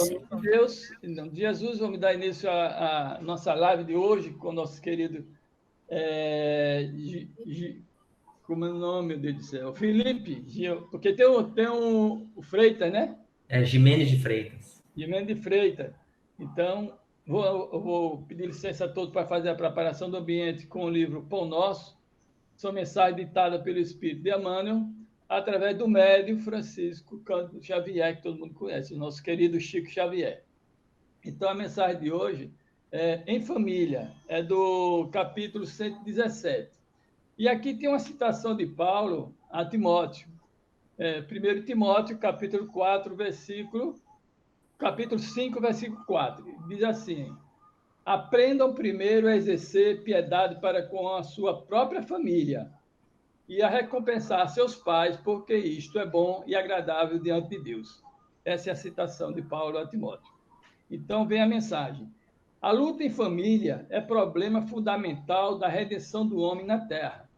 nome de Deus, em nome de Jesus, vamos dar início à nossa live de hoje com o nosso querido, como é o nome, meu Deus do céu? Felipe, porque tem o Freitas, né? Jimenez de Freitas. Jimenez de Freitas. Então, eu vou pedir licença a todos para fazer a preparação do ambiente com o livro Pão Nosso, sua mensagem ditada pelo Espírito de Emmanuel, através do médium Francisco Cândido Xavier, que todo mundo conhece, o nosso querido Chico Xavier. Então, a mensagem de hoje é Em Família, é do capítulo 117. E aqui tem uma citação de Paulo a Timóteo. 1 Timóteo, capítulo 5, versículo 4. Diz assim: aprendam primeiro a exercer piedade para com a sua própria família e a recompensar seus pais, porque isto é bom e agradável diante de Deus. Essa é a citação de Paulo a Timóteo. Então, vem a mensagem. A luta em família é problema fundamental da redenção do homem na Terra.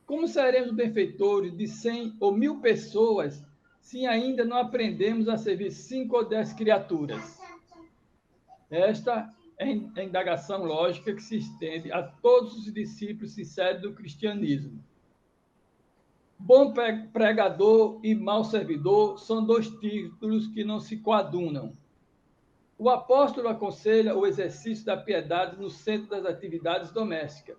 Como seremos benfeitores de 100 ou 1000 pessoas se ainda não aprendemos a servir 5 ou 10 criaturas? Esta é a indagação lógica que se estende a todos os discípulos sinceros do cristianismo. Bom pregador e mau servidor são dois títulos que não se coadunam. O apóstolo aconselha o exercício da piedade no centro das atividades domésticas.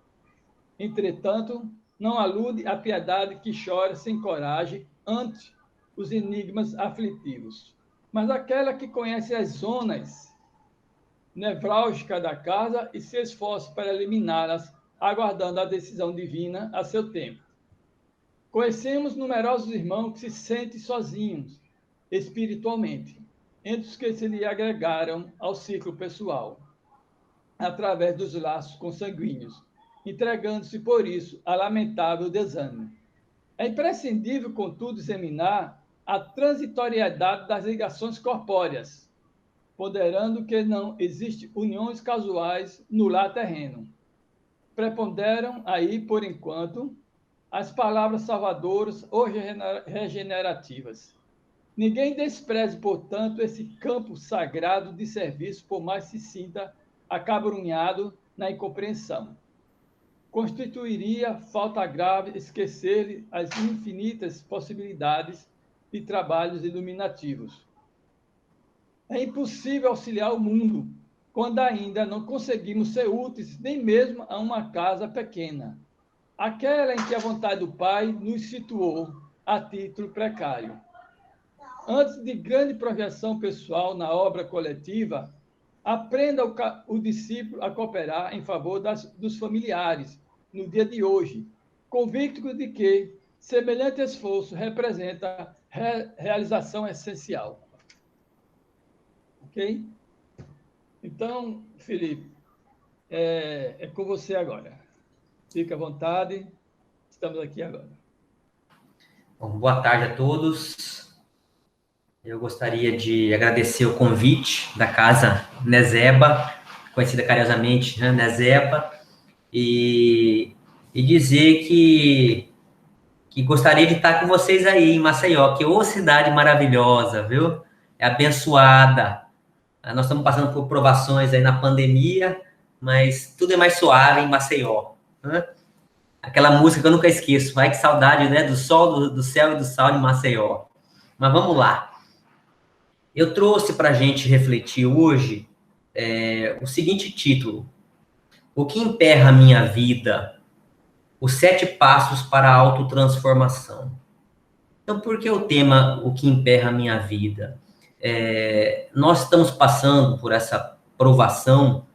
Entretanto, não alude à piedade que chora sem coragem ante os enigmas aflitivos, mas aquela que conhece as zonas nevrálgicas da casa e se esforça para eliminá-las, aguardando a decisão divina a seu tempo. Conhecemos numerosos irmãos que se sentem sozinhos espiritualmente, entre os que se lhe agregaram ao ciclo pessoal, através dos laços consanguíneos, entregando-se, por isso, a lamentável desânimo. É imprescindível, contudo, examinar a transitoriedade das ligações corpóreas, ponderando que não existem uniões casuais no lar terreno. Preponderam aí, por enquanto, as palavras salvadoras ou regenerativas. Ninguém despreze, portanto, esse campo sagrado de serviço, por mais se sinta acabrunhado na incompreensão. Constituiria falta grave esquecer as infinitas possibilidades de trabalhos iluminativos. É impossível auxiliar o mundo quando ainda não conseguimos ser úteis nem mesmo a uma casa pequena, aquela em que a vontade do Pai nos situou a título precário. Antes de grande projeção pessoal na obra coletiva, aprenda o discípulo a cooperar em favor dos familiares no dia de hoje, convicto de que semelhante esforço representa realização essencial. Ok? Então, Felipe, é com você agora. Fique à vontade, estamos aqui agora. Bom, boa tarde a todos. Eu gostaria de agradecer o convite da Casa Nezeba, conhecida carinhosamente, né, Nezeba, e dizer que gostaria de estar com vocês aí em Maceió, que ô cidade maravilhosa, viu? É abençoada. Nós estamos passando por provações aí na pandemia, mas tudo é mais suave em Maceió, né? Aquela música que eu nunca esqueço, ai que saudade, né? Do sol, do céu e do sal de Maceió. Mas vamos lá. Eu trouxe para a gente refletir hoje o seguinte título: O que emperra a minha vida? Os 7 passos para a autotransformação. Então, por que o tema O que emperra a minha vida? Nós estamos passando por essa provação,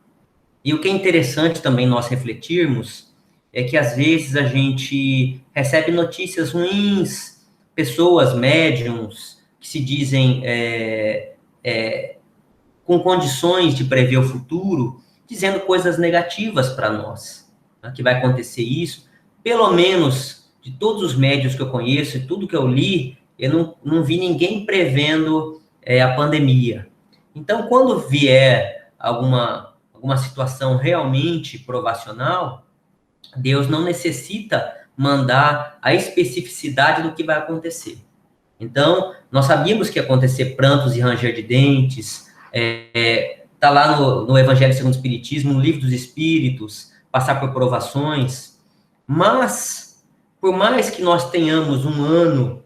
e o que é interessante também nós refletirmos é que, às vezes, a gente recebe notícias ruins, pessoas, médiums, que se dizem com condições de prever o futuro, dizendo coisas negativas para nós, né, que vai acontecer isso. Pelo menos, de todos os médiuns que eu conheço e tudo que eu li, eu não vi ninguém prevendo a pandemia. Então, quando vier alguma situação realmente provacional, Deus não necessita mandar a especificidade do que vai acontecer. Então, nós sabíamos que ia acontecer prantos e ranger de dentes, Tá lá no Evangelho segundo o Espiritismo, no Livro dos Espíritos, passar por provações, mas, por mais que nós tenhamos um ano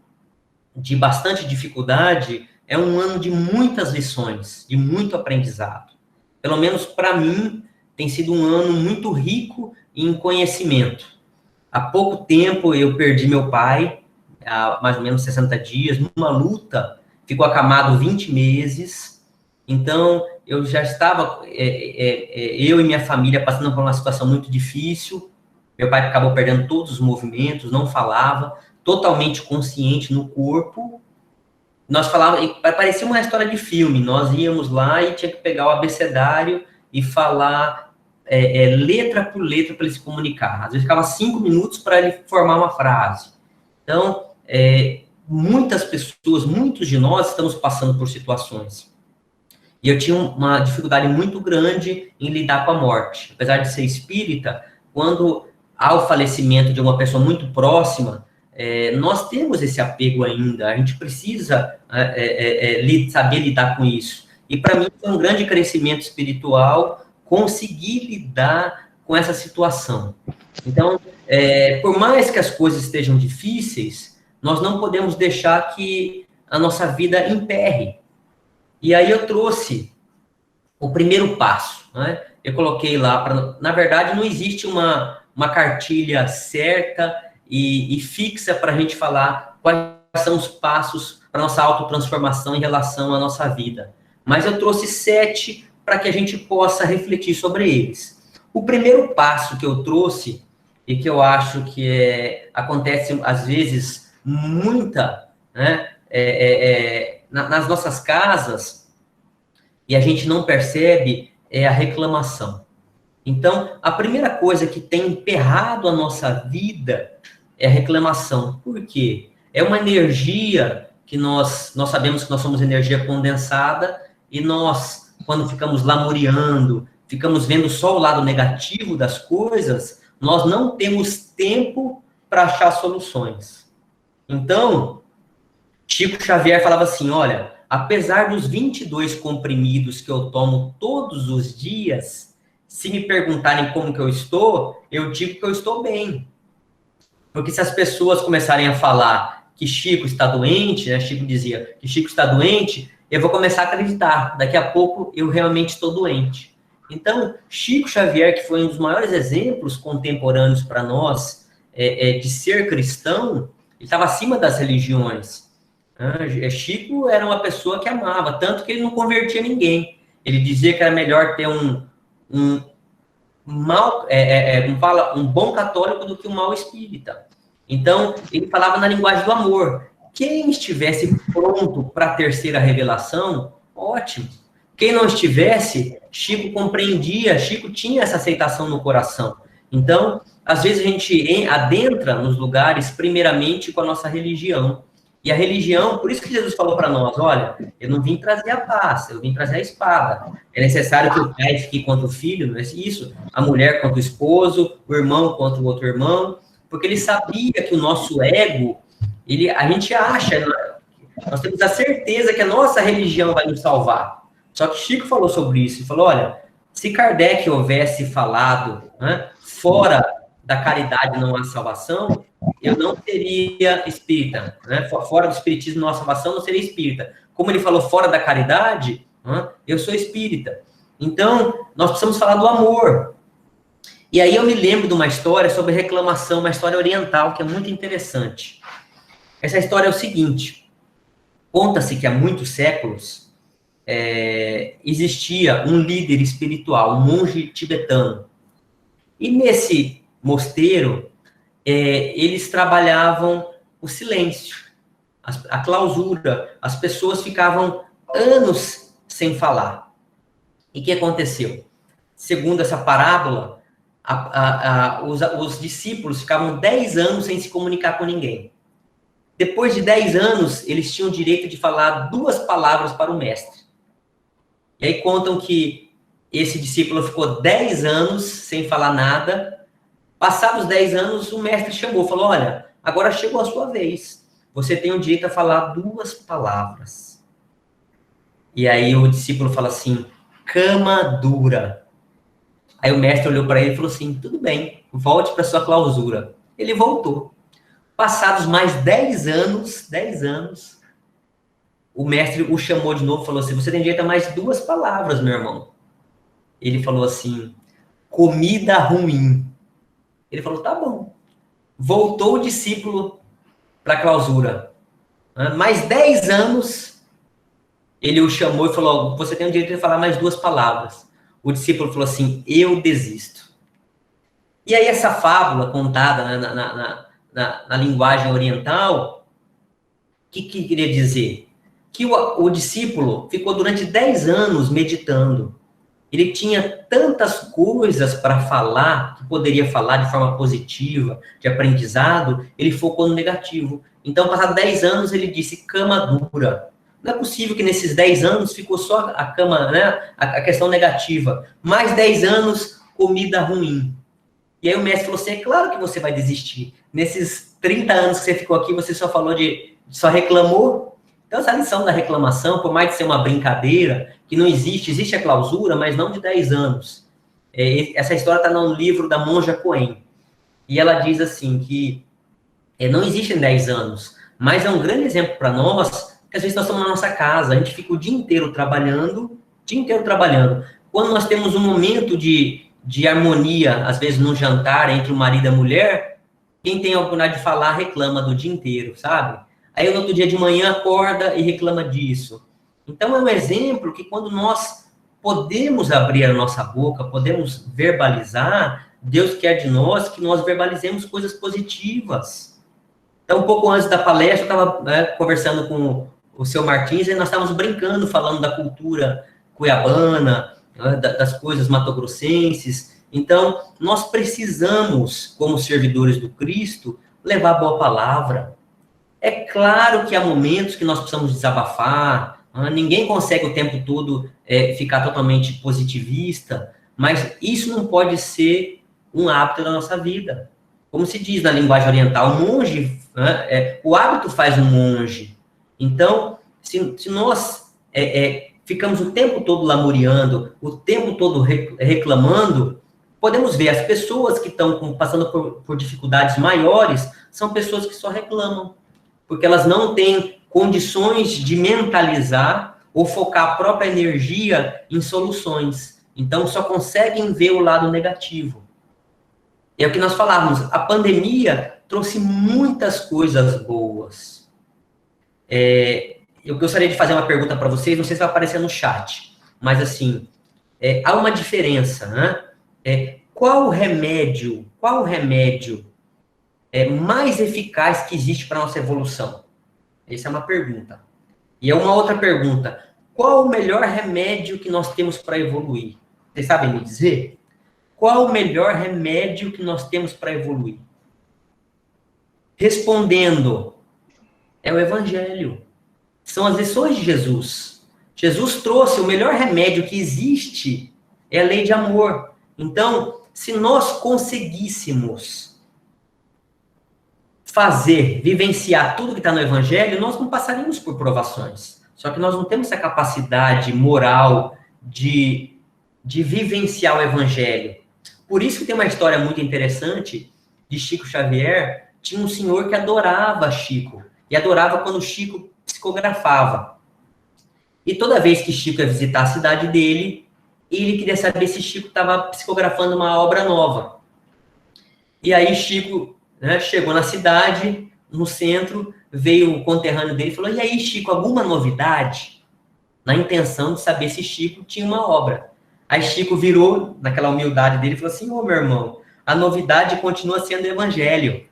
de bastante dificuldade, é um ano de muitas lições, de muito aprendizado. Pelo menos para mim, tem sido um ano muito rico em conhecimento. Há pouco tempo eu perdi meu pai, há mais ou menos 60 dias, numa luta, ficou acamado 20 meses, então eu já estava, eu e minha família, passando por uma situação muito difícil. Meu pai acabou perdendo todos os movimentos, não falava, totalmente consciente no corpo. Nós falávamos, parecia uma história de filme, nós íamos lá e tinha que pegar o abecedário e falar letra por letra para ele se comunicar. Às vezes ficava 5 minutos para ele formar uma frase. Então, muitas pessoas, muitos de nós estamos passando por situações. E eu tinha uma dificuldade muito grande em lidar com a morte. Apesar de ser espírita, quando há o falecimento de uma pessoa muito próxima, nós temos esse apego ainda, a gente precisa saber lidar com isso. E para mim foi um grande crescimento espiritual conseguir lidar com essa situação. Então, por mais que as coisas estejam difíceis, nós não podemos deixar que a nossa vida emperre. E aí eu trouxe o primeiro passo, né? Eu coloquei lá, na verdade não existe uma cartilha certa e fixa para a gente falar quais são os passos para nossa autotransformação em relação à nossa vida. Mas eu trouxe 7 para que a gente possa refletir sobre eles. O primeiro passo que eu trouxe, e que eu acho que acontece, às vezes, né, nas nossas casas, e a gente não percebe, é a reclamação. Então, a primeira coisa que tem emperrado a nossa vida é a reclamação. Por quê? É uma energia que nós sabemos que nós somos energia condensada, e nós, quando ficamos lamuriando, ficamos vendo só o lado negativo das coisas, nós não temos tempo para achar soluções. Então, Chico Xavier falava assim, olha, apesar dos 22 comprimidos que eu tomo todos os dias, se me perguntarem como que eu estou, eu digo que eu estou bem. Porque se as pessoas começarem a falar que Chico está doente, né, Chico dizia que Chico está doente, eu vou começar a acreditar. Daqui a pouco eu realmente estou doente. Então, Chico Xavier, que foi um dos maiores exemplos contemporâneos para nós de ser cristão, ele estava acima das religiões. Chico era uma pessoa que amava, tanto que ele não convertia ninguém. Ele dizia que era melhor ter um bom católico do que um mau espírita. Então, ele falava na linguagem do amor. Quem estivesse pronto para a terceira revelação, ótimo. Quem não estivesse, Chico compreendia, Chico tinha essa aceitação no coração. Então, às vezes a gente adentra nos lugares, primeiramente, com a nossa religião. E a religião, por isso que Jesus falou para nós, olha, eu não vim trazer a paz, eu vim trazer a espada. É necessário que o pai fique contra o filho, não é isso? A mulher contra o esposo, o irmão contra o outro irmão, porque ele sabia que o nosso ego, a gente acha, nós temos a certeza que a nossa religião vai nos salvar. Só que Chico falou sobre isso, ele falou, olha, se Kardec houvesse falado, né, fora da caridade não há salvação, eu não seria espírita, né? Fora do espiritismo não há salvação, não seria espírita. Como ele falou, fora da caridade, né, eu sou espírita. Então, nós precisamos falar do amor. E aí eu me lembro de uma história sobre reclamação, uma história oriental, que é muito interessante. Essa história é o seguinte, conta-se que há muitos séculos existia um líder espiritual, um monge tibetano. E nesse mosteiro, eles trabalhavam o silêncio, a clausura. As pessoas ficavam anos sem falar. E o que aconteceu? Segundo essa parábola, os discípulos ficavam 10 anos sem se comunicar com ninguém. Depois de 10 anos, eles tinham o direito de falar 2 palavras para o mestre. E aí contam que esse discípulo ficou 10 anos sem falar nada. Passados 10 anos, o mestre chamou, falou, olha, agora chegou a sua vez. Você tem o direito a falar 2 palavras. E aí o discípulo fala assim, cama dura. Aí o mestre olhou para ele e falou assim, tudo bem, volte para sua clausura. Ele voltou. Passados mais 10 anos, o mestre o chamou de novo e falou assim, você tem direito a mais 2 palavras, meu irmão. Ele falou assim, comida ruim. Ele falou, tá bom. Voltou o discípulo para a clausura. Mais 10 anos, ele o chamou e falou, você tem o direito de falar mais 2 palavras. O discípulo falou assim, eu desisto. E aí essa fábula contada, né, na linguagem oriental, o que queria dizer? Que o discípulo ficou durante 10 anos meditando. Ele tinha tantas coisas para falar, que poderia falar de forma positiva, de aprendizado, ele focou no negativo. Então, passados 10 anos, ele disse, cama dura. Não é possível que nesses 10 anos ficou só a cama, né, a questão negativa. Mais 10 anos, comida ruim. E aí o mestre falou assim, é claro que você vai desistir. Nesses 30 anos que você ficou aqui, você só falou só reclamou. Então, essa lição da reclamação, por mais de ser uma brincadeira, que não existe a clausura, mas não de 10 anos. Essa história está no livro da Monja Coen. E ela diz assim, que não existem 10 anos, mas é um grande exemplo para nós, que às vezes nós estamos na nossa casa, a gente fica o dia inteiro trabalhando. Quando nós temos um momento de harmonia, às vezes no jantar, entre o marido e a mulher, quem tem a oportunidade de falar reclama do dia inteiro, sabe? Aí no outro dia de manhã acorda e reclama disso. Então é um exemplo que quando nós podemos abrir a nossa boca, podemos verbalizar, Deus quer de nós que nós verbalizemos coisas positivas. Então, um pouco antes da palestra, eu estava conversando com o seu Martins, e nós estávamos brincando, falando da cultura cuiabana, das coisas matogrossenses. Então, nós precisamos, como servidores do Cristo, levar a boa palavra. É claro que há momentos que nós precisamos desabafar, ninguém consegue o tempo todo ficar totalmente positivista, mas isso não pode ser um hábito da nossa vida. Como se diz na linguagem oriental, o hábito faz um monge. Então, se nós ficamos o tempo todo lamuriando, o tempo todo reclamando, podemos ver as pessoas que estão passando por dificuldades maiores, são pessoas que só reclamam, porque elas não têm condições de mentalizar ou focar a própria energia em soluções. Então, só conseguem ver o lado negativo. É o que nós falávamos, a pandemia trouxe muitas coisas boas. Eu gostaria de fazer uma pergunta para vocês, não sei se vai aparecer no chat, mas assim, há uma diferença, né? Qual remédio mais eficaz que existe para a nossa evolução? Essa é uma pergunta. E é uma outra pergunta, qual o melhor remédio que nós temos para evoluir? Vocês sabem me dizer? Qual o melhor remédio que nós temos para evoluir? Respondendo, é o Evangelho. São as lições de Jesus. Jesus trouxe o melhor remédio que existe, é a lei de amor. Então, se nós conseguíssemos vivenciar tudo que está no Evangelho, nós não passaríamos por provações. Só que nós não temos essa capacidade moral de vivenciar o Evangelho. Por isso que tem uma história muito interessante de Chico Xavier. Tinha um senhor que adorava Chico, e adorava quando Chico psicografava. E toda vez que Chico ia visitar a cidade dele, ele queria saber se Chico estava psicografando uma obra nova. E aí Chico, né, chegou na cidade, no centro, veio o conterrâneo dele e falou, e aí, Chico, alguma novidade? Na intenção de saber se Chico tinha uma obra. Aí Chico virou, naquela humildade dele, e falou assim, meu irmão, a novidade continua sendo o Evangelho.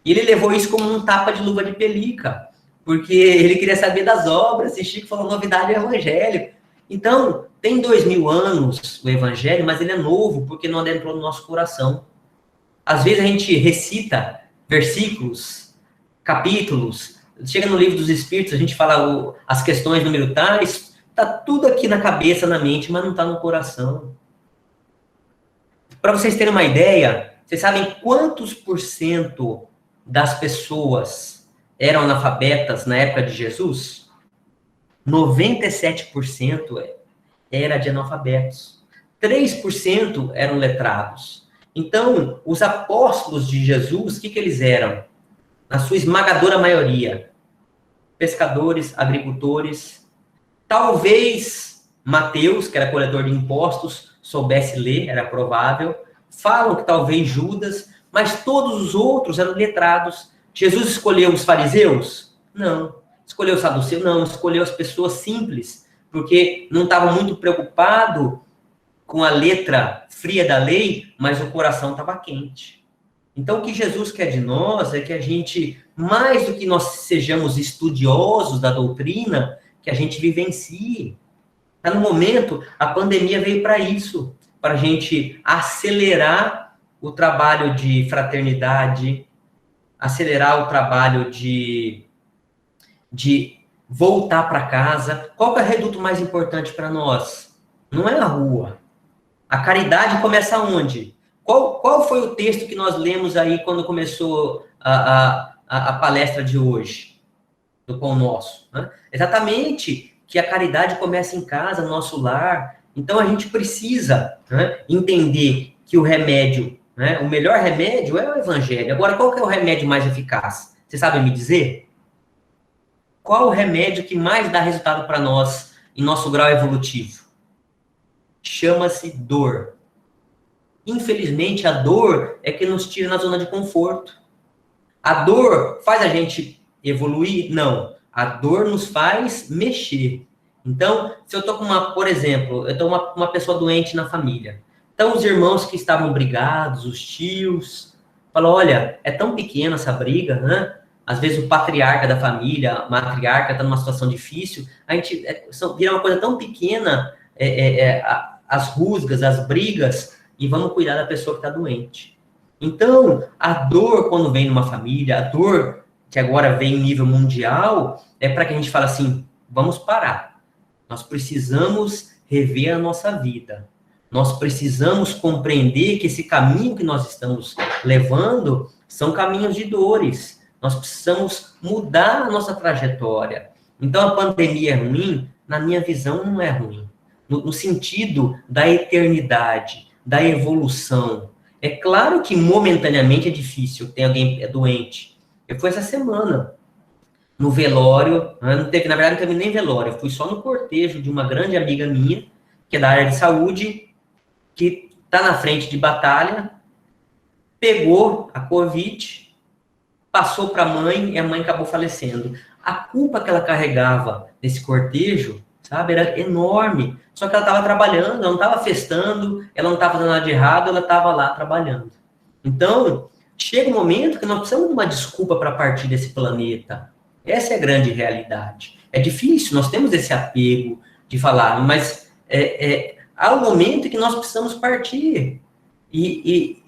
E ele levou isso como um tapa de luva de pelica, porque ele queria saber das obras, e Chico falou, novidade é o Evangelho. Então, tem 2000 anos o Evangelho, mas ele é novo, porque não adentrou no nosso coração. Às vezes a gente recita versículos, capítulos, chega no Livro dos Espíritos, a gente fala as questões número tais, está tudo aqui na cabeça, na mente, mas não está no coração. Para vocês terem uma ideia, vocês sabem quantos % das pessoas eram analfabetas na época de Jesus? 97% era de analfabetos. 3% eram letrados. Então, os apóstolos de Jesus, o que eles eram? Na sua esmagadora maioria, pescadores, agricultores. Talvez Mateus, que era coletor de impostos, soubesse ler, era provável. Falam que talvez Judas, mas todos os outros eram letrados. Jesus escolheu os fariseus? Não. Escolheu os saduceus? Não. Escolheu as pessoas simples, porque não estava muito preocupado com a letra fria da lei, mas o coração estava quente. Então, o que Jesus quer de nós é que a gente, mais do que nós sejamos estudiosos da doutrina, que a gente vivencie. Está no momento, a pandemia veio para isso, para a gente acelerar o trabalho de fraternidade, acelerar o trabalho de voltar para casa. Qual que é o reduto mais importante para nós? Não é a rua. A caridade começa onde? Qual foi o texto que nós lemos aí quando começou a palestra de hoje, do Pão Nosso? Né? Exatamente, que a caridade começa em casa, no nosso lar. Então, a gente precisa, né, entender que o remédio, né, o melhor remédio é o evangelho. Agora, qual que é o remédio mais eficaz? Vocês sabem me dizer? Qual o remédio que mais dá resultado para nós em nosso grau evolutivo? Chama-se dor. Infelizmente, a dor é que nos tira na zona de conforto. A dor faz a gente evoluir? Não. A dor nos faz mexer. Então, se eu estou com por exemplo, eu estou com uma pessoa doente na família. Então, os irmãos que estavam brigados, os tios, falam, olha, é tão pequena essa briga, né? Às vezes o patriarca da família, a matriarca está numa situação difícil, a gente vira uma coisa tão pequena, as rusgas, as brigas, e vamos cuidar da pessoa que está doente. Então, a dor, quando vem numa família, a dor que agora vem em nível mundial, é para que a gente fale assim, vamos parar. Nós precisamos rever a nossa vida. Nós precisamos compreender que esse caminho que nós estamos levando são caminhos de dores. Nós precisamos mudar a nossa trajetória. Então, a pandemia é ruim? Na minha visão, não é ruim. No sentido da eternidade, da evolução. É claro que momentaneamente é difícil, tem alguém doente. Eu fui essa semana no velório, na verdade não teve nem velório, eu fui só no cortejo de uma grande amiga minha, que é da área de saúde, que está na frente de batalha, pegou a Covid, passou para a mãe e a mãe acabou falecendo. A culpa que ela carregava nesse cortejo, sabe, era enorme. Só que ela estava trabalhando, ela não estava festando, ela não estava fazendo nada de errado, ela estava lá trabalhando. Então, chega um momento que nós precisamos de uma desculpa para partir desse planeta. Essa é a grande realidade. É difícil, nós temos esse apego de falar, mas há um momento que nós precisamos partir. E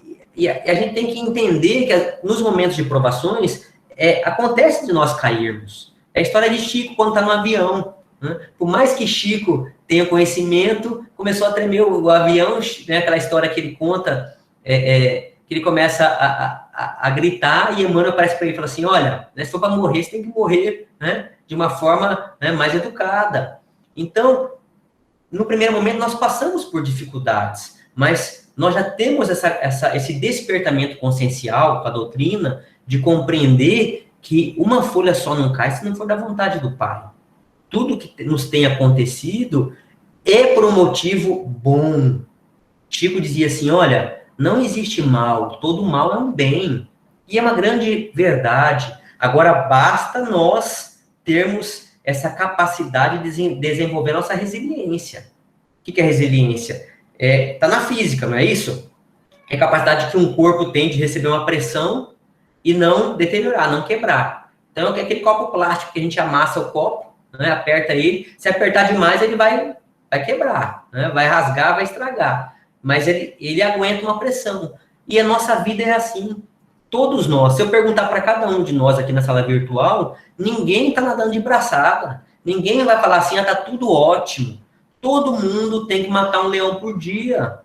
a gente tem que entender que nos momentos de provações, acontece de nós cairmos. É a história de Chico quando está no avião. Né? Por mais que Chico tenha conhecimento, começou a tremer o avião, né? Aquela história que ele conta, que ele começa a gritar e Emmanuel aparece para ele e fala assim, olha, né, se for para morrer, você tem que morrer, né, de uma forma, né, mais educada. Então, no primeiro momento, nós passamos por dificuldades, mas nós já temos esse despertamento consciencial com a doutrina de compreender que uma folha só não cai se não for da vontade do Pai. Tudo que nos tem acontecido é por um motivo bom. Chico dizia assim, olha, não existe mal, todo mal é um bem. E é uma grande verdade. Agora, basta nós termos essa capacidade de desenvolver nossa resiliência. O que é resiliência? Está na física, não é isso? É a capacidade que um corpo tem de receber uma pressão e não deteriorar, não quebrar. Então, é aquele copo plástico que a gente amassa o copo, né, aperta ele, se apertar demais, ele vai quebrar, né, vai rasgar, vai estragar. Mas ele aguenta uma pressão. E a nossa vida é assim. Todos nós. Se eu perguntar para cada um de nós aqui na sala virtual, ninguém está nadando de braçada. Ninguém vai falar assim, está tudo ótimo. Todo mundo tem que matar um leão por dia.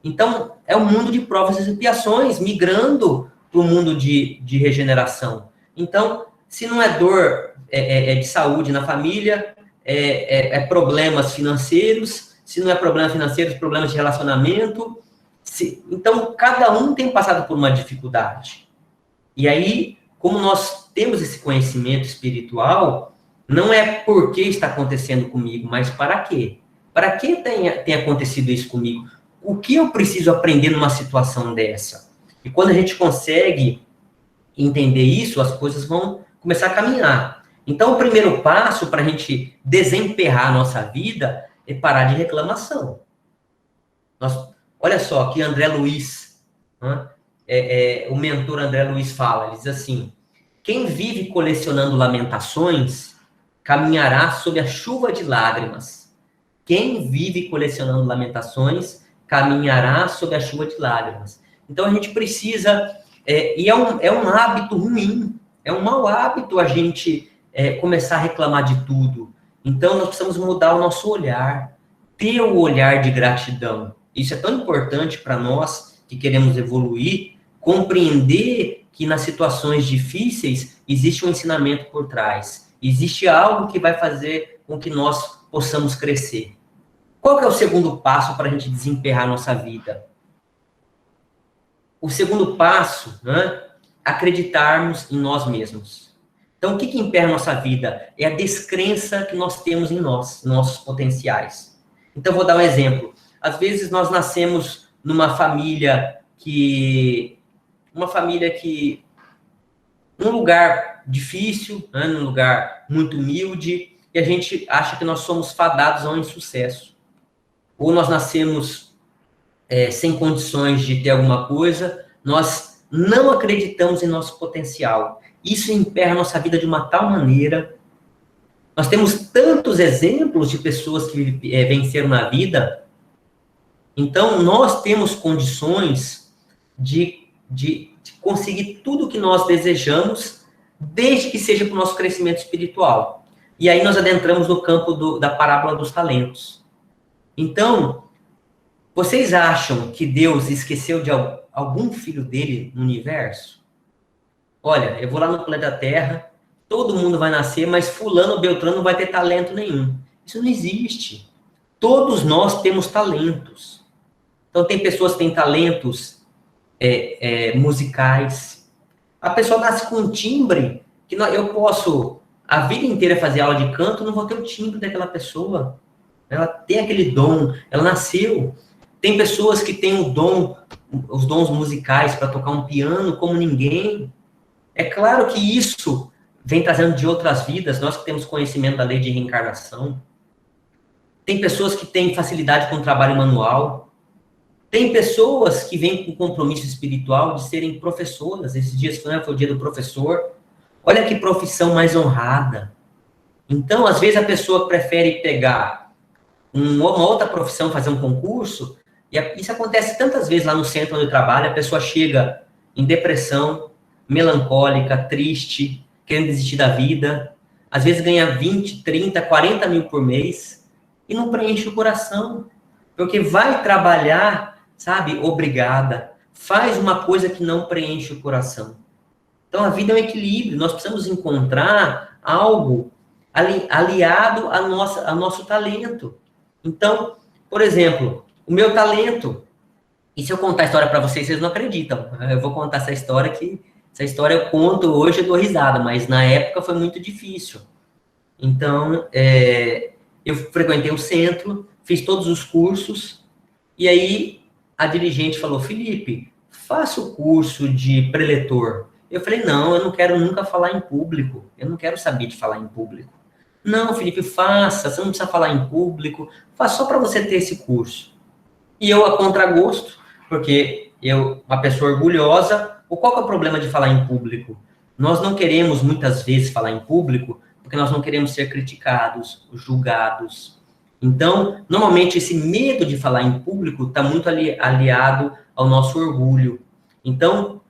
Então, é um mundo de provas e expiações, migrando para o mundo de regeneração. Então, se não é dor de saúde na família, problemas financeiros, se não é problema financeiro, problemas de relacionamento. Então, cada um tem passado por uma dificuldade. E aí, como nós temos esse conhecimento espiritual, não é por que está acontecendo comigo, mas para quê? Para que tem acontecido isso comigo? O que eu preciso aprender numa situação dessa? E quando a gente consegue entender isso, as coisas vão começar a caminhar. Então, o primeiro passo para a gente desemperrar a nossa vida é parar de reclamação. Olha só, que André Luiz, o mentor André Luiz fala, ele diz assim: quem vive colecionando lamentações, caminhará sob a chuva de lágrimas. Quem vive colecionando lamentações, caminhará sob a chuva de lágrimas. Então, a gente precisa... e é um hábito ruim, é um mau hábito a gente começar a reclamar de tudo. Então, nós precisamos mudar o nosso olhar, ter o olhar de gratidão. Isso é tão importante para nós que queremos evoluir, compreender que nas situações difíceis existe um ensinamento por trás, existe algo que vai fazer com que nós possamos crescer. Qual que é o segundo passo para a gente desemperrar a nossa vida? O segundo passo, acreditarmos em nós mesmos. Então, o que emperra a nossa vida? É a descrença que nós temos em nós, nossos potenciais. Então, vou dar um exemplo. Às vezes, nós nascemos numa família num lugar difícil, num lugar muito humilde, e a gente acha que nós somos fadados ao insucesso. Ou nós nascemos sem condições de ter alguma coisa, nós não acreditamos em nosso potencial. Isso emperra a nossa vida de uma tal maneira. Nós temos tantos exemplos de pessoas que venceram na vida. Então, nós temos condições de conseguir tudo o que nós desejamos, desde que seja para o nosso crescimento espiritual. E aí nós adentramos no campo da parábola dos talentos. Então, vocês acham que Deus esqueceu de algum filho dele no universo? Olha, eu vou lá no planeta Terra, todo mundo vai nascer, mas fulano, beltrano não vai ter talento nenhum. Isso não existe. Todos nós temos talentos. Então, tem pessoas que têm talentos musicais. A pessoa nasce com um timbre que eu posso a vida inteira fazer aula de canto, não vou ter o timbre daquela pessoa. Ela tem aquele dom, ela nasceu. Tem pessoas que têm o dom, os dons musicais para tocar um piano como ninguém. É claro que isso vem trazendo de outras vidas, nós que temos conhecimento da lei de reencarnação. Tem pessoas que têm facilidade com o trabalho manual. Tem pessoas que vêm com compromisso espiritual de serem professoras. Esses dias foi o dia do professor. Olha que profissão mais honrada. Então, às vezes, a pessoa prefere pegar uma outra profissão, fazer um concurso, e isso acontece tantas vezes lá no centro onde eu trabalho, a pessoa chega em depressão, melancólica, triste, querendo desistir da vida, às vezes ganha 20, 30, 40 mil por mês, e não preenche o coração, porque vai trabalhar, sabe, obrigada, faz uma coisa que não preenche o coração. Então, a vida é um equilíbrio, nós precisamos encontrar algo aliado ao nosso talento. Então, por exemplo, o meu talento, e se eu contar a história para vocês, vocês não acreditam. Eu vou contar essa história eu conto hoje, eu dou risada, mas na época foi muito difícil. Então, eu frequentei o centro, fiz todos os cursos, e aí a dirigente falou: Felipe, faça o curso de preletor. Eu falei: não, eu não quero nunca falar em público, eu não quero saber de falar em público. Não, Felipe, faça, você não precisa falar em público, faça só para você ter esse curso. E eu, a contragosto, porque uma pessoa orgulhosa, qual que é o problema de falar em público? Nós não queremos, muitas vezes, falar em público, porque nós não queremos ser criticados, julgados. Então, normalmente, esse medo de falar em público está muito aliado ao nosso orgulho. Então,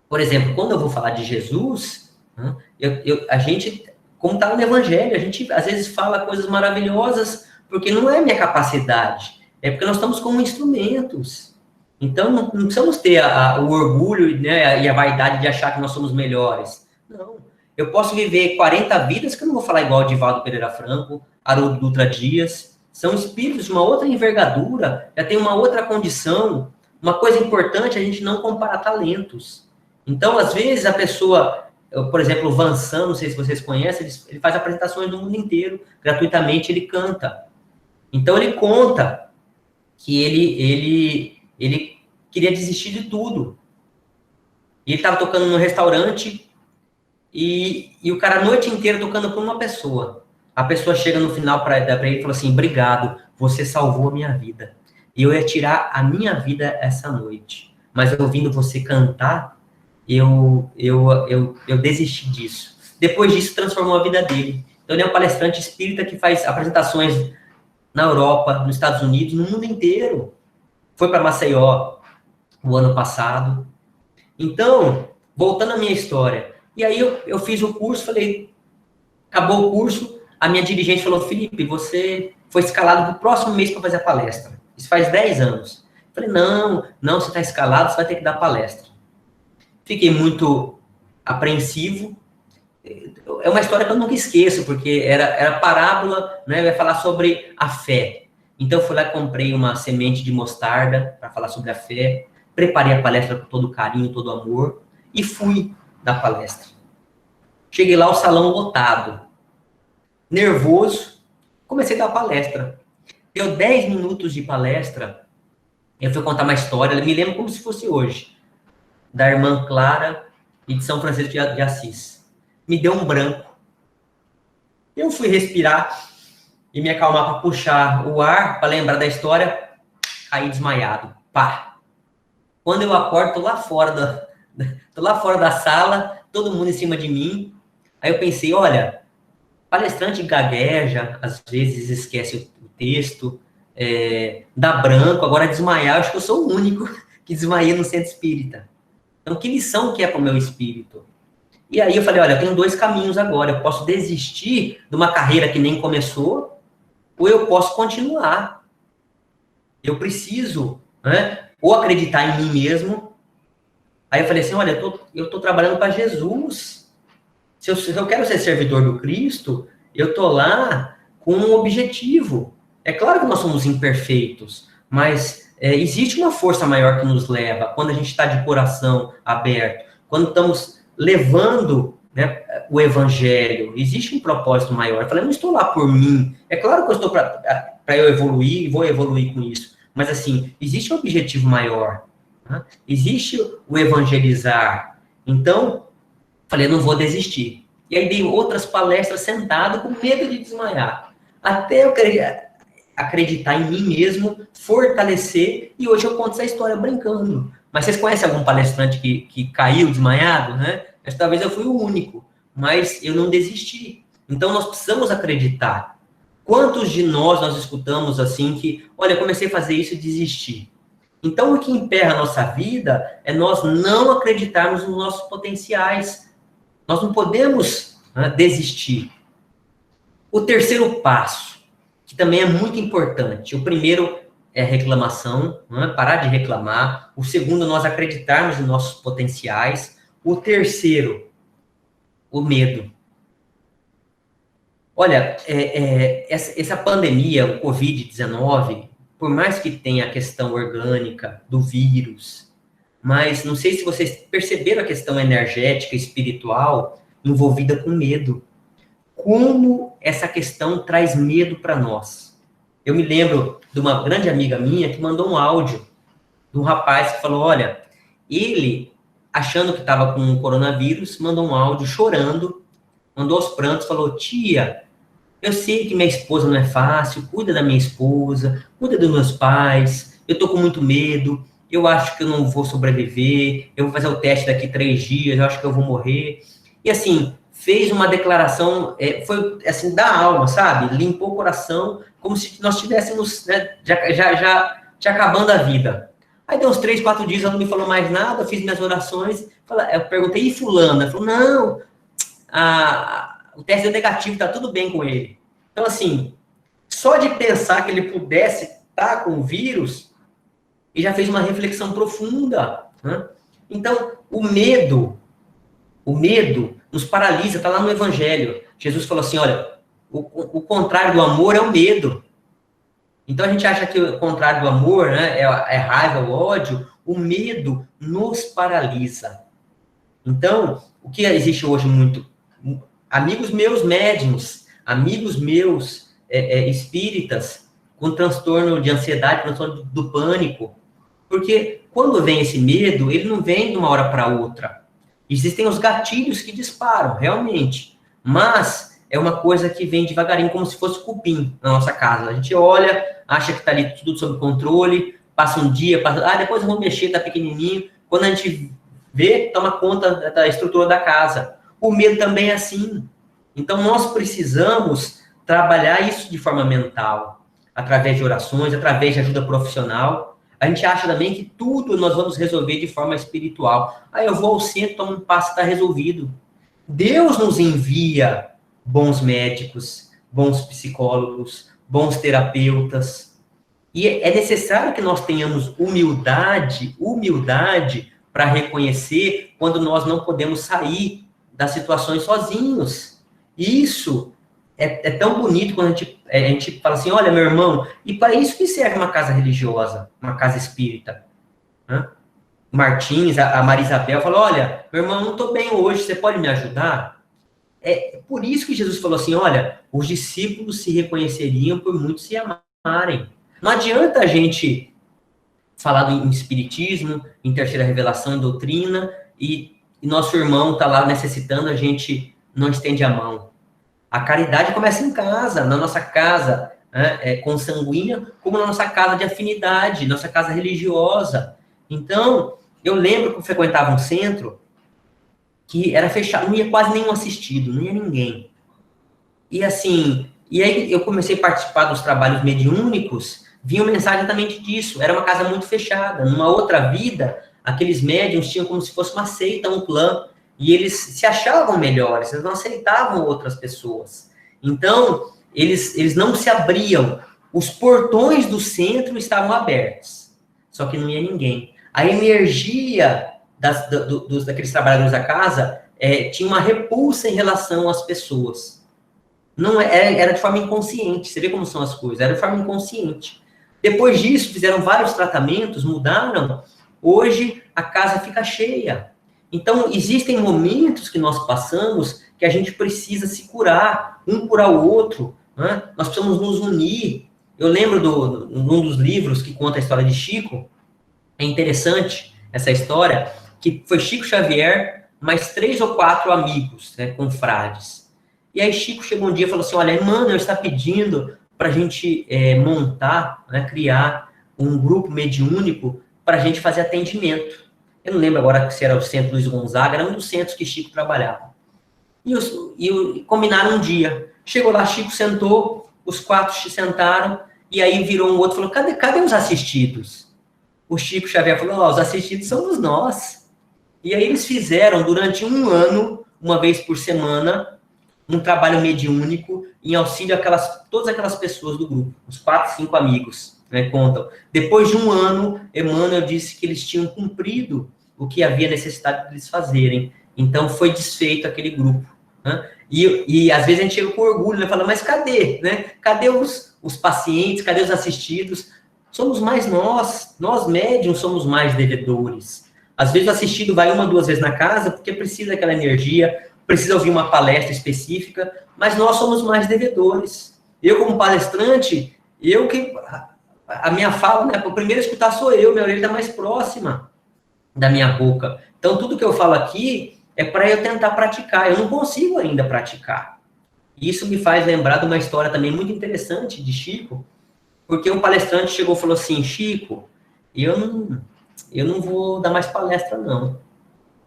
por exemplo, quando eu vou falar de Jesus, a gente... Como está no Evangelho, a gente às vezes fala coisas maravilhosas, porque não é minha capacidade, é porque nós estamos como instrumentos. Então, não precisamos ter o orgulho, né, e a vaidade de achar que nós somos melhores. Não. Eu posso viver 40 vidas que eu não vou falar igual o Divaldo Pereira Franco, Haroldo Dutra Dias, são espíritos de uma outra envergadura, já tem uma outra condição. Uma coisa importante é a gente não comparar talentos. Então, às vezes, a pessoa, por exemplo, o Vansan, não sei se vocês conhecem, ele faz apresentações no mundo inteiro, gratuitamente ele canta. Então, ele conta que ele queria desistir de tudo. E ele estava tocando num restaurante e o cara a noite inteira tocando por uma pessoa. A pessoa chega no final para ele e fala assim, obrigado, você salvou a minha vida. E eu ia tirar a minha vida essa noite. Mas ouvindo você cantar, eu desisti disso. Depois disso, transformou a vida dele. Então, ele é um palestrante espírita que faz apresentações na Europa, nos Estados Unidos, no mundo inteiro. Foi para Maceió o ano passado. Então, voltando à minha história. E aí, eu fiz o curso, falei, acabou o curso, a minha dirigente falou, Felipe, você foi escalado para o próximo mês para fazer a palestra. Isso faz 10 anos. Eu falei, não, você está escalado, você vai ter que dar palestra. Fiquei muito apreensivo. É uma história que eu nunca esqueço, porque era parábola, né? Vai falar sobre a fé. Então, eu fui lá e comprei uma semente de mostarda para falar sobre a fé. Preparei a palestra com todo carinho, todo amor. E fui dar palestra. Cheguei lá, o salão lotado. Nervoso. Comecei a dar palestra. Deu 10 minutos de palestra. Eu fui contar uma história. Eu me lembro como se fosse hoje. Da irmã Clara e de São Francisco de Assis. Me deu um branco. Eu fui respirar e me acalmar para puxar o ar, para lembrar da história, caí desmaiado. Pá! Quando eu acordo, tô lá fora da sala, todo mundo em cima de mim. Aí eu pensei, olha, palestrante gagueja, às vezes esquece o texto, dá branco, agora desmaiar, acho que eu sou o único que desmaiei no centro espírita. Então, que lição que é para o meu espírito? E aí eu falei, olha, eu tenho 2 caminhos agora. Eu posso desistir de uma carreira que nem começou, ou eu posso continuar. Eu preciso, né, ou acreditar em mim mesmo. Aí eu falei assim, olha, eu tô trabalhando para Jesus. Se eu quero ser servidor do Cristo, eu tô lá com um objetivo. É claro que nós somos imperfeitos, mas existe uma força maior que nos leva quando a gente está de coração aberto, quando estamos levando, né, o evangelho, existe um propósito maior. Eu falei, eu não estou lá por mim. É claro que eu estou para eu evoluir e vou evoluir com isso. Mas, assim, existe um objetivo maior. Né? Existe o evangelizar. Então, falei, não vou desistir. E aí dei outras palestras sentado com medo de desmaiar. Até eu acreditar em mim mesmo, fortalecer, e hoje eu conto essa história brincando. Mas vocês conhecem algum palestrante que caiu desmaiado, né? Mas talvez eu fui o único, mas eu não desisti. Então nós precisamos acreditar. Quantos de nós escutamos assim que, olha, eu comecei a fazer isso e desisti. Então o que emperra a nossa vida é nós não acreditarmos nos nossos potenciais. Nós não podemos, né, desistir. O terceiro passo, que também é muito importante. O primeiro é reclamação, não é? Parar de reclamar. O segundo, nós acreditarmos em nossos potenciais. O terceiro, o medo. Olha, essa pandemia, o Covid-19, por mais que tenha a questão orgânica do vírus, mas não sei se vocês perceberam a questão energética, espiritual, envolvida com medo. Como essa questão traz medo para nós. Eu me lembro de uma grande amiga minha que mandou um áudio de um rapaz que falou, olha, ele, achando que estava com o coronavírus, mandou um áudio chorando, mandou aos prantos, falou, tia, eu sei que minha esposa não é fácil, cuida da minha esposa, cuida dos meus pais, eu tô com muito medo, eu acho que eu não vou sobreviver, eu vou fazer o teste daqui 3 dias, eu acho que eu vou morrer. E assim, fez uma declaração, foi assim, da alma, sabe? Limpou o coração, como se nós estivéssemos, né, já acabando a vida. Aí deu uns 3, 4 dias, ela não me falou mais nada, eu fiz minhas orações, eu perguntei, e fulano? Ela falou, não, o teste é negativo, tá tudo bem com ele. Então, assim, só de pensar que ele pudesse estar com o vírus, ele já fez uma reflexão profunda, né? Então, o medo nos paralisa, está lá no Evangelho. Jesus falou assim, olha, o contrário do amor é o medo. Então, a gente acha que o contrário do amor, né, é raiva, o ódio. O medo nos paralisa. Então, o que existe hoje muito? Amigos meus médiuns, amigos meus espíritas, com transtorno de ansiedade, transtorno do pânico. Porque quando vem esse medo, ele não vem de uma hora para outra. Existem os gatilhos que disparam, realmente. Mas é uma coisa que vem devagarinho, como se fosse cupim na nossa casa. A gente olha, acha que está ali tudo sob controle, passa um dia, depois eu vou mexer, está pequenininho. Quando a gente vê, toma conta da estrutura da casa. O medo também é assim. Então, nós precisamos trabalhar isso de forma mental, através de orações, através de ajuda profissional. A gente acha também que tudo nós vamos resolver de forma espiritual. Eu vou ao centro, tomo um passo, está resolvido. Deus nos envia bons médicos, bons psicólogos, bons terapeutas. E é necessário que nós tenhamos humildade para reconhecer quando nós não podemos sair das situações sozinhos. Isso é tão bonito quando a gente fala assim, olha, meu irmão, e para isso que serve uma casa religiosa, uma casa espírita. Né? Martins, a Maria Isabel, falou, olha, meu irmão, não estou bem hoje, você pode me ajudar? É por isso que Jesus falou assim, olha, os discípulos se reconheceriam por muitos se amarem. Não adianta a gente falar em espiritismo, em terceira revelação, em doutrina, e nosso irmão está lá necessitando, a gente não estende a mão. A caridade começa em casa, na nossa casa consanguínea, como na nossa casa de afinidade, nossa casa religiosa. Então, eu lembro que eu frequentava um centro que era fechado, não ia quase nenhum assistido, não ia ninguém. E assim, e aí eu comecei a participar dos trabalhos mediúnicos, vinha mensagem exatamente disso, era uma casa muito fechada. Numa outra vida, aqueles médiums tinham como se fosse uma seita, um clã, e eles se achavam melhores, eles não aceitavam outras pessoas. Então, eles não se abriam, os portões do centro estavam abertos, só que não ia ninguém. A energia daqueles trabalhadores da casa tinha uma repulsa em relação às pessoas. Não era de forma inconsciente, você vê como são as coisas, era de forma inconsciente. Depois disso, fizeram vários tratamentos, mudaram, hoje a casa fica cheia. Então, existem momentos que nós passamos que a gente precisa se curar, um curar o outro, né? Nós precisamos nos unir. Eu lembro num dos livros que conta a história de Chico, é interessante essa história, que foi Chico Xavier, mais 3 ou 4 amigos, né, confrades. E aí Chico chegou um dia e falou assim, olha, Emmanuel está pedindo para a gente montar, né, criar um grupo mediúnico para a gente fazer atendimento. Eu não lembro agora se era o Centro Luiz Gonzaga, era um dos centros que Chico trabalhava. E combinaram um dia. Chegou lá, Chico sentou, os 4 se sentaram, e aí virou um outro e falou, cadê os assistidos? O Chico Xavier falou, os assistidos somos nós. E aí eles fizeram, durante um ano, uma vez por semana, um trabalho mediúnico em auxílio a todas aquelas pessoas do grupo, os 4, 5 amigos, né, contam. Depois de um ano, Emmanuel disse que eles tinham cumprido o que havia necessidade de eles fazerem. Então, foi desfeito aquele grupo. Né? E às vezes a gente chega com orgulho, né, fala, mas cadê? Né? Cadê os pacientes? Cadê os assistidos? Somos mais nós médiums somos mais devedores. Às vezes o assistido vai 1, 2 vezes na casa porque precisa daquela energia, precisa ouvir uma palestra específica, mas nós somos mais devedores. Eu, como palestrante, a minha fala, né, o primeiro a escutar sou eu, minha orelha está mais próxima da minha boca. Então, tudo que eu falo aqui é para eu tentar praticar. Eu não consigo ainda praticar. Isso me faz lembrar de uma história também muito interessante de Chico, porque um palestrante chegou e falou assim, Chico, eu não vou dar mais palestra, não.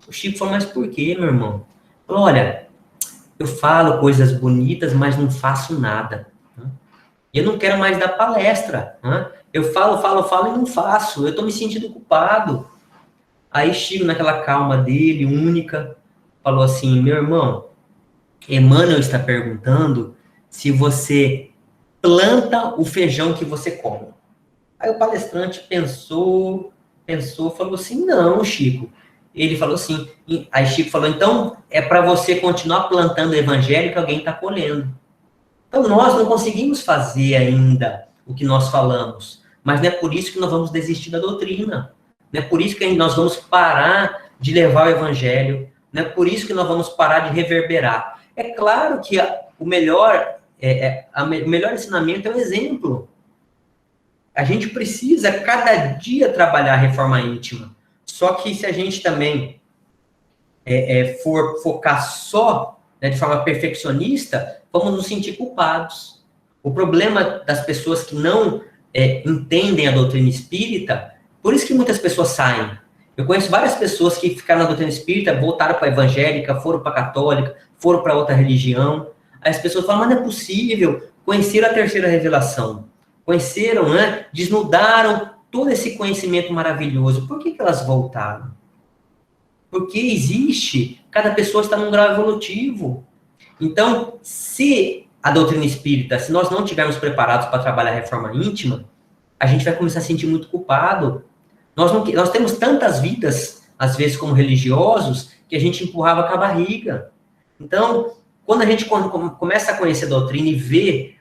O Chico falou, mas por quê, meu irmão? Falou, olha, eu falo coisas bonitas, mas não faço nada. E eu não quero mais dar palestra. Eu falo e não faço. Eu estou me sentindo culpado. Aí Chico, naquela calma dele, única, falou assim, meu irmão, Emmanuel está perguntando se você planta o feijão que você come. Aí o palestrante pensou, falou assim, não, Chico. Ele falou assim, aí Chico falou, então é para você continuar plantando o evangelho que alguém está colhendo. Então, nós não conseguimos fazer ainda o que nós falamos, mas não é por isso que nós vamos desistir da doutrina. Não é por isso que nós vamos parar de levar o evangelho. Não é por isso que nós vamos parar de reverberar. É claro que o melhor ensinamento é o exemplo. A gente precisa, cada dia, trabalhar a reforma íntima. Só que se a gente também for focar só, né, de forma perfeccionista, vamos nos sentir culpados. O problema das pessoas que não entendem a doutrina espírita, por isso que muitas pessoas saem. Eu conheço várias pessoas que ficaram na doutrina espírita, voltaram para a evangélica, foram para a católica, foram para outra religião. Aí as pessoas falam, mas não é possível, conheceram a terceira revelação, conheceram, né, desnudaram todo esse conhecimento maravilhoso. Por que elas voltaram? Porque existe, cada pessoa está num grau evolutivo. Então, se a doutrina espírita, se nós não estivermos preparados para trabalhar a reforma íntima, a gente vai começar a se sentir muito culpado. Nós temos tantas vidas, às vezes, como religiosos, que a gente empurrava com a barriga. Então, quando a gente começa a conhecer a doutrina e vê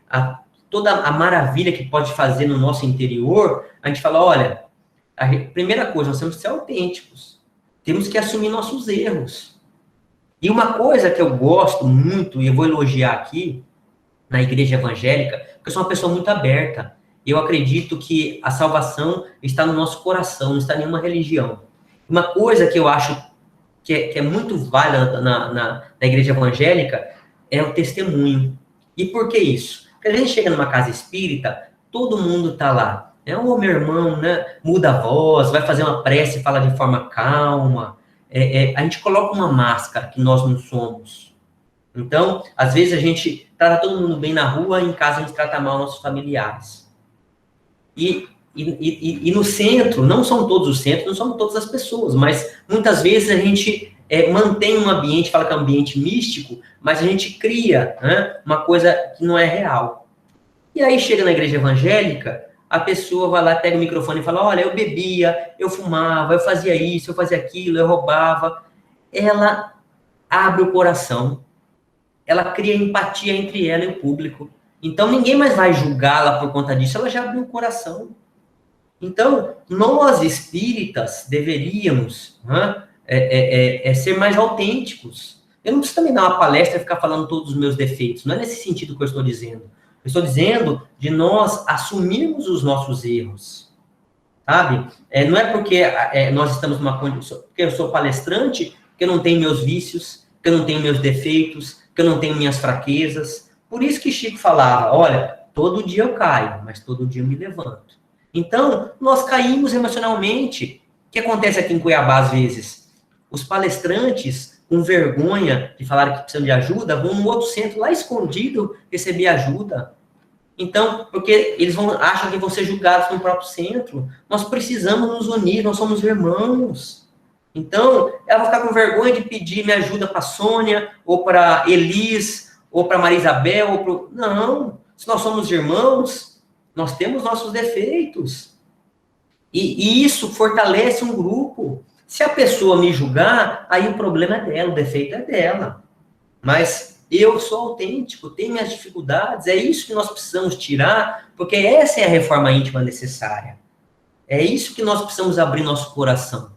toda a maravilha que pode fazer no nosso interior, a gente fala, olha, a primeira coisa, nós temos que ser autênticos. Temos que assumir nossos erros. E uma coisa que eu gosto muito, e eu vou elogiar aqui, na igreja evangélica, porque eu sou uma pessoa muito aberta. Eu acredito que a salvação está no nosso coração, não está em nenhuma religião. Uma coisa que eu acho que é muito válida na igreja evangélica é o testemunho. E por que isso? Porque a gente chega numa casa espírita, todo mundo está lá. Ô, meu irmão, né? Muda a voz, vai fazer uma prece, fala de forma calma. A gente coloca uma máscara que nós não somos. Então, às vezes a gente trata todo mundo bem na rua, em casa a gente trata mal nossos familiares. E no centro, não são todos os centros, não são todas as pessoas, mas muitas vezes a gente mantém um ambiente, fala que é um ambiente místico, mas a gente cria, né, uma coisa que não é real. E aí chega na igreja evangélica, a pessoa vai lá, pega o microfone e fala, olha, eu bebia, eu fumava, eu fazia isso, eu fazia aquilo, eu roubava. Ela abre o coração, ela cria empatia entre ela e o público. Então, ninguém mais vai julgá-la por conta disso, ela já abriu o coração. Então, nós espíritas deveríamos ser mais autênticos. Eu não preciso também dar uma palestra e ficar falando todos os meus defeitos, não é nesse sentido que eu estou dizendo. Eu estou dizendo de nós assumirmos os nossos erros, sabe? Não é porque nós estamos numa condição, porque eu sou palestrante, que eu não tenho meus vícios, que eu não tenho meus defeitos, que eu não tenho minhas fraquezas. Por isso que Chico falava, olha, todo dia eu caio, mas todo dia eu me levanto. Então, nós caímos emocionalmente. O que acontece aqui em Cuiabá, às vezes? Os palestrantes, com vergonha de falar que precisam de ajuda, vão no outro centro, lá escondido, receber ajuda. Então, porque eles acham que vão ser julgados no próprio centro. Nós precisamos nos unir, nós somos irmãos. Então, ela vai ficar com vergonha de pedir minha ajuda para a Sônia, ou para Elis, ou para Maria Isabel, ou para... Não, se nós somos irmãos, nós temos nossos defeitos. E isso fortalece um grupo. Se a pessoa me julgar, aí o problema é dela, o defeito é dela. Mas eu sou autêntico, tenho minhas dificuldades, é isso que nós precisamos tirar, porque essa é a reforma íntima necessária. É isso que nós precisamos abrir nosso coração.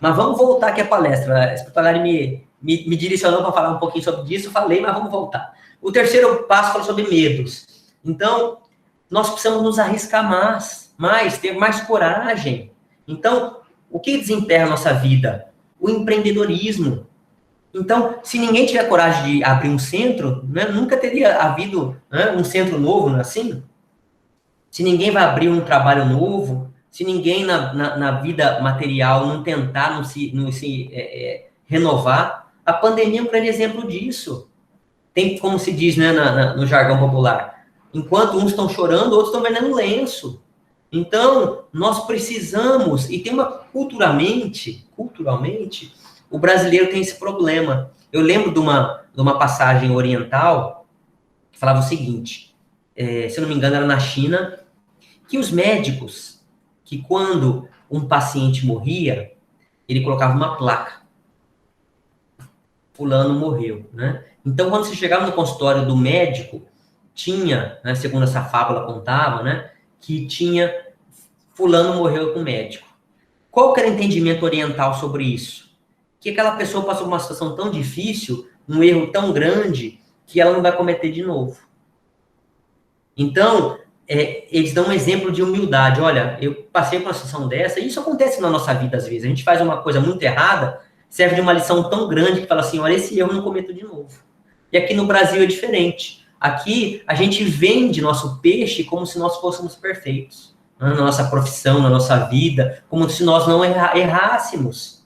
Mas vamos voltar aqui à palestra. A espiritualidade me direcionou para falar um pouquinho sobre isso, eu falei, mas vamos voltar. O terceiro passo fala sobre medos. Então, nós precisamos nos arriscar mais, ter mais coragem. Então, o que desemperra a nossa vida? O empreendedorismo. Então, se ninguém tiver coragem de abrir um centro, né, nunca teria havido, né, um centro novo, não é assim? Se ninguém vai abrir um trabalho novo, se ninguém na vida material não tentar, não se renovar, a pandemia é um grande exemplo disso. Tem, como se diz, né, no jargão popular, enquanto uns estão chorando, outros estão vendendo lenço. Então, nós precisamos, e tem culturalmente, o brasileiro tem esse problema. Eu lembro de uma passagem oriental que falava o seguinte, se eu não me engano era na China, que os médicos, que quando um paciente morria, ele colocava uma placa. Fulano morreu, né? Então, quando você chegava no consultório do médico, tinha, né, segundo essa fábula contava, né, que tinha fulano morreu com o médico. Qual que era o entendimento oriental sobre isso? Que aquela pessoa passou por uma situação tão difícil, um erro tão grande, que ela não vai cometer de novo. Então, eles dão um exemplo de humildade. Olha, eu passei por uma situação dessa, e isso acontece na nossa vida às vezes. A gente faz uma coisa muito errada, serve de uma lição tão grande que fala assim, olha, esse erro eu não cometo de novo. E aqui no Brasil é diferente. Aqui, a gente vende nosso peixe como se nós fôssemos perfeitos. Na nossa profissão, na nossa vida, como se nós não errássemos.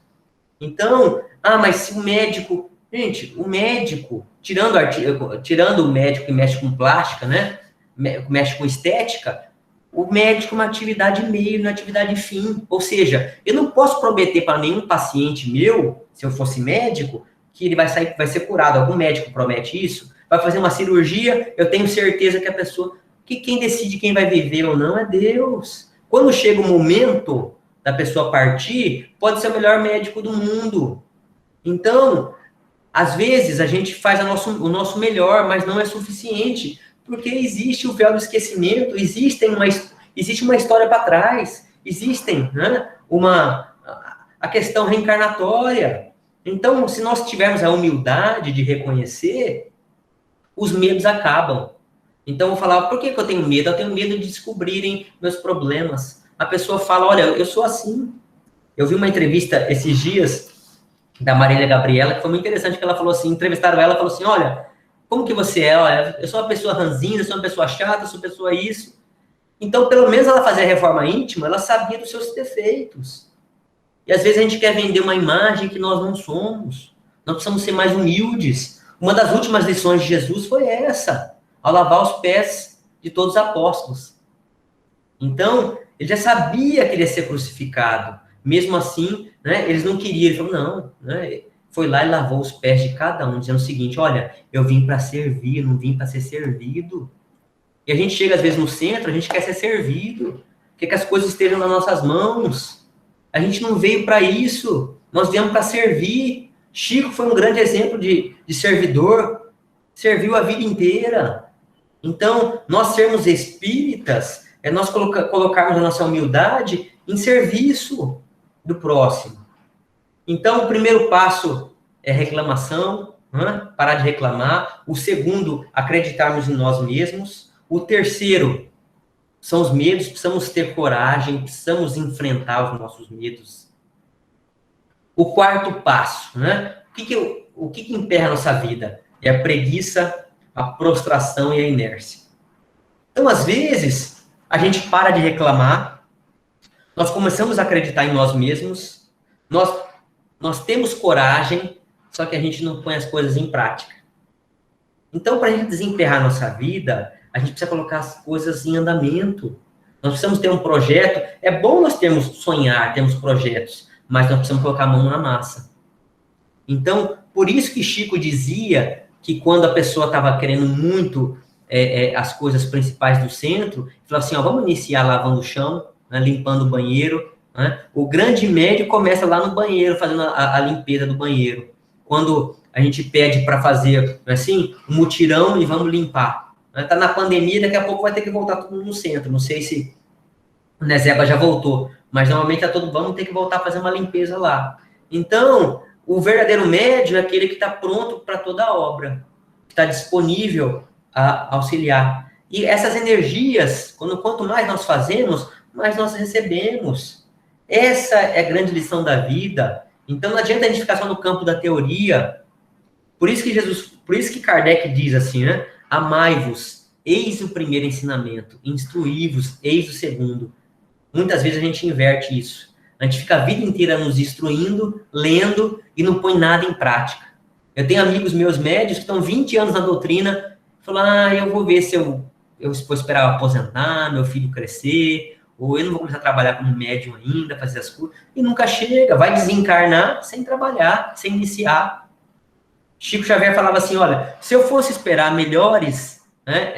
Então, mas se o médico... Gente, o médico, tirando o médico que mexe com plástica, né? Mexe com estética, o médico é uma atividade meio, uma atividade fim. Ou seja, eu não posso prometer para nenhum paciente meu, se eu fosse médico, que ele vai ser curado. Algum médico promete isso? Vai fazer uma cirurgia, eu tenho certeza que a pessoa... que quem decide quem vai viver ou não é Deus. Quando chega o momento da pessoa partir, pode ser o melhor médico do mundo. Então, às vezes, a gente faz o nosso melhor, mas não é suficiente, porque existe o véu do esquecimento, existe uma história para trás, né, a questão reencarnatória. Então, se nós tivermos a humildade de reconhecer, os medos acabam. Então, eu vou falar, por que eu tenho medo? Eu tenho medo de descobrirem meus problemas. A pessoa fala, olha, eu sou assim. Eu vi uma entrevista esses dias da Marília Gabriela, que foi muito interessante, que ela falou assim, entrevistaram ela, falou assim, olha, como que você é? Olha, eu sou uma pessoa ranzinza, eu sou uma pessoa chata, eu sou uma pessoa isso. Então, pelo menos ela fazia a reforma íntima, ela sabia dos seus defeitos. E às vezes a gente quer vender uma imagem que nós não somos. Nós precisamos ser mais humildes. Uma das últimas lições de Jesus foi essa, ao lavar os pés de todos os apóstolos. Então, ele já sabia que ele ia ser crucificado. Mesmo assim, né, eles não queriam. Ele falou, não. Né, foi lá e lavou os pés de cada um, dizendo o seguinte, olha, eu vim para servir, eu não vim para ser servido. E a gente chega, às vezes, no centro, a gente quer ser servido, quer que as coisas estejam nas nossas mãos. A gente não veio para isso, nós viemos para servir. Chico foi um grande exemplo de servidor, serviu a vida inteira. Então, nós sermos espíritas, é nós colocarmos a nossa humildade em serviço do próximo. Então, o primeiro passo é reclamação, né? Parar de reclamar. O segundo, acreditarmos em nós mesmos. O terceiro, são os medos, precisamos ter coragem, precisamos enfrentar os nossos medos. O quarto passo, né? O que emperra a nossa vida? É a preguiça, a prostração e a inércia. Então, às vezes, a gente para de reclamar, nós começamos a acreditar em nós mesmos, nós temos coragem, só que a gente não põe as coisas em prática. Então, para a gente desemperrar a nossa vida, a gente precisa colocar as coisas em andamento. Nós precisamos ter um projeto. É bom nós sonhar, termos projetos, mas nós precisamos colocar a mão na massa. Então, por isso que Chico dizia que quando a pessoa estava querendo muito as coisas principais do centro, ele falava assim, vamos iniciar lavando o chão, né, limpando o banheiro. Né? O grande médio começa lá no banheiro, fazendo a limpeza do banheiro. Quando a gente pede para fazer assim, um mutirão e vamos limpar. Está na pandemia, daqui a pouco vai ter que voltar todo mundo no centro. Não sei se o Nezeba já voltou, mas normalmente vamos ter que voltar a fazer uma limpeza lá. Então, o verdadeiro médio é aquele que está pronto para toda a obra, que está disponível a auxiliar. E essas energias, quanto mais nós fazemos, mais nós recebemos. Essa é a grande lição da vida. Então, não adianta a gente ficar só no campo da teoria. Por isso que Kardec diz assim, né? Amai-vos, eis o primeiro ensinamento. Instruí-vos, eis o segundo. Muitas vezes a gente inverte isso. A gente fica a vida inteira nos instruindo, lendo e não põe nada em prática. Eu tenho amigos meus médios que estão 20 anos na doutrina, falam, eu vou ver se eu vou esperar eu aposentar, meu filho crescer, ou eu não vou começar a trabalhar como médium ainda, fazer as coisas, e nunca chega, vai desencarnar sem trabalhar, sem iniciar. Chico Xavier falava assim, olha, se eu fosse esperar melhores, né,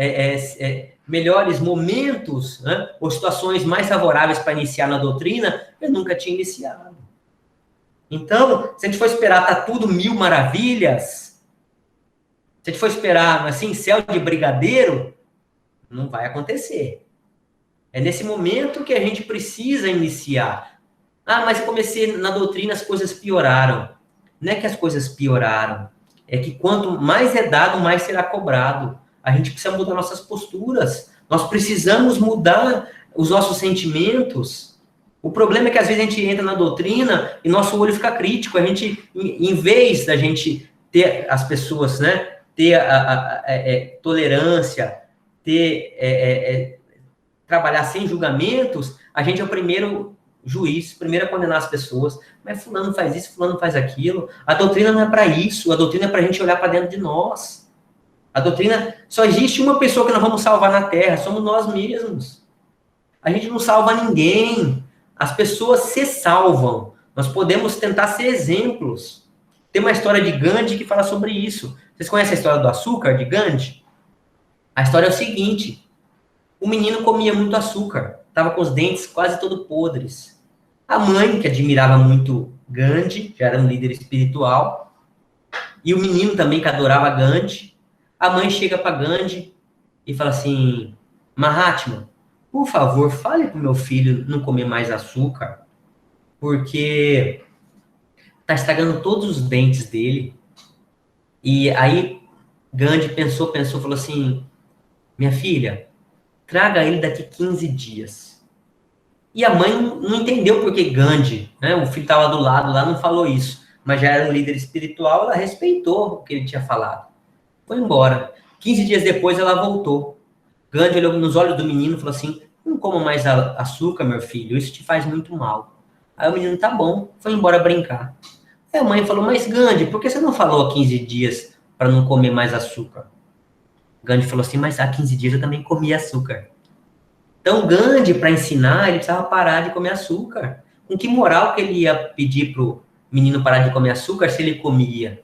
melhores momentos, né, ou situações mais favoráveis para iniciar na doutrina, eu nunca tinha iniciado. Então, se a gente for esperar tá tudo mil maravilhas, se a gente for esperar, assim, céu de brigadeiro, Não vai acontecer. É nesse momento que a gente precisa iniciar. Ah, mas eu comecei na doutrina, as coisas pioraram. Não é que as coisas pioraram. É que quanto mais é dado, mais será cobrado. A gente precisa mudar nossas posturas. Nós precisamos mudar os nossos sentimentos. O problema é que às vezes a gente entra na doutrina e nosso olho fica crítico. A gente, em vez da gente ter as pessoas, né, ter tolerância, ter trabalhar sem julgamentos, a gente é o primeiro juiz, primeiro a condenar as pessoas. Mas fulano faz isso, fulano faz aquilo. A doutrina não é para isso. A doutrina é para a gente olhar para dentro de nós. A doutrina, só existe uma pessoa que nós vamos salvar na Terra, somos nós mesmos. A gente não salva ninguém. As pessoas se salvam. Nós podemos tentar ser exemplos. Tem uma história de Gandhi que fala sobre isso. Vocês conhecem a história do açúcar, de Gandhi? A história é o seguinte. O menino comia muito açúcar. Estava com os dentes quase todos podres. A mãe, que admirava muito Gandhi, já era um líder espiritual, e o menino também, que adorava Gandhi, a mãe chega para Gandhi e fala assim, Mahatma, por favor, fale para o meu filho não comer mais açúcar, porque está estragando todos os dentes dele. E aí Gandhi pensou, falou assim, minha filha, traga ele daqui 15 dias. E a mãe não entendeu por que Gandhi, né, o filho estava do lado lá, não falou isso, mas já era um líder espiritual, ela respeitou o que ele tinha falado. Foi embora. 15 dias depois ela voltou. Gandhi olhou nos olhos do menino e falou assim, não coma mais açúcar, meu filho, isso te faz muito mal. Aí o menino, tá bom, foi embora brincar. Aí a mãe falou, mas Gandhi, por que você não falou há 15 dias para não comer mais açúcar? Gandhi falou assim, mas há 15 dias eu também comia açúcar. Então, Gandhi, para ensinar, ele precisava parar de comer açúcar. Com que moral que ele ia pedir pro menino parar de comer açúcar se ele comia?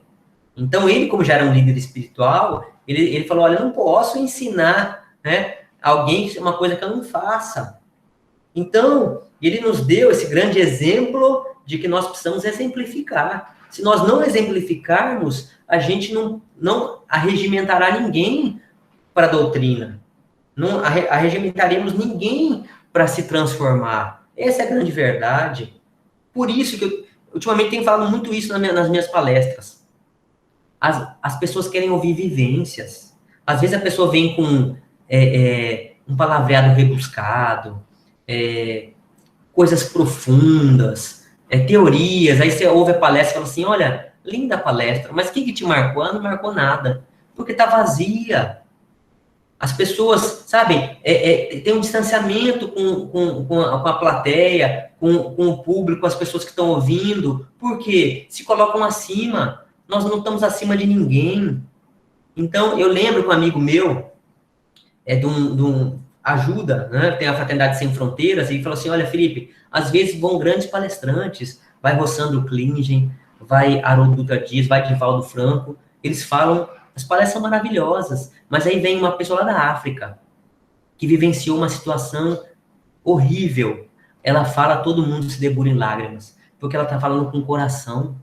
Então, ele, como já era um líder espiritual, ele falou, olha, eu não posso ensinar, né, alguém uma coisa que eu não faça. Então, ele nos deu esse grande exemplo de que nós precisamos exemplificar. Se nós não exemplificarmos, a gente não arregimentará ninguém para a doutrina. Não arregimentaremos ninguém para se transformar. Essa é a grande verdade. Por isso que eu, ultimamente, tenho falado muito isso nas minhas palestras. As pessoas querem ouvir vivências. Às vezes a pessoa vem com um palavreado rebuscado, coisas profundas, teorias. Aí você ouve a palestra e fala assim, olha, linda a palestra, mas o que te marcou? Não marcou nada. Porque está vazia. As pessoas, sabe, tem um distanciamento com a plateia, com o público, as pessoas que estão ouvindo. Por quê? Se colocam acima. Nós não estamos acima de ninguém. Então, eu lembro que um amigo meu, de um ajuda, né, tem a Fraternidade Sem Fronteiras, e ele falou assim, olha, Felipe, às vezes vão grandes palestrantes, vai Rossandro Klingen, vai Haroldo Dutra Dias, vai Divaldo Franco, eles falam, as palestras são maravilhosas, mas aí vem uma pessoa lá da África, que vivenciou uma situação horrível, ela fala, todo mundo se debulha em lágrimas, porque ela está falando com o coração,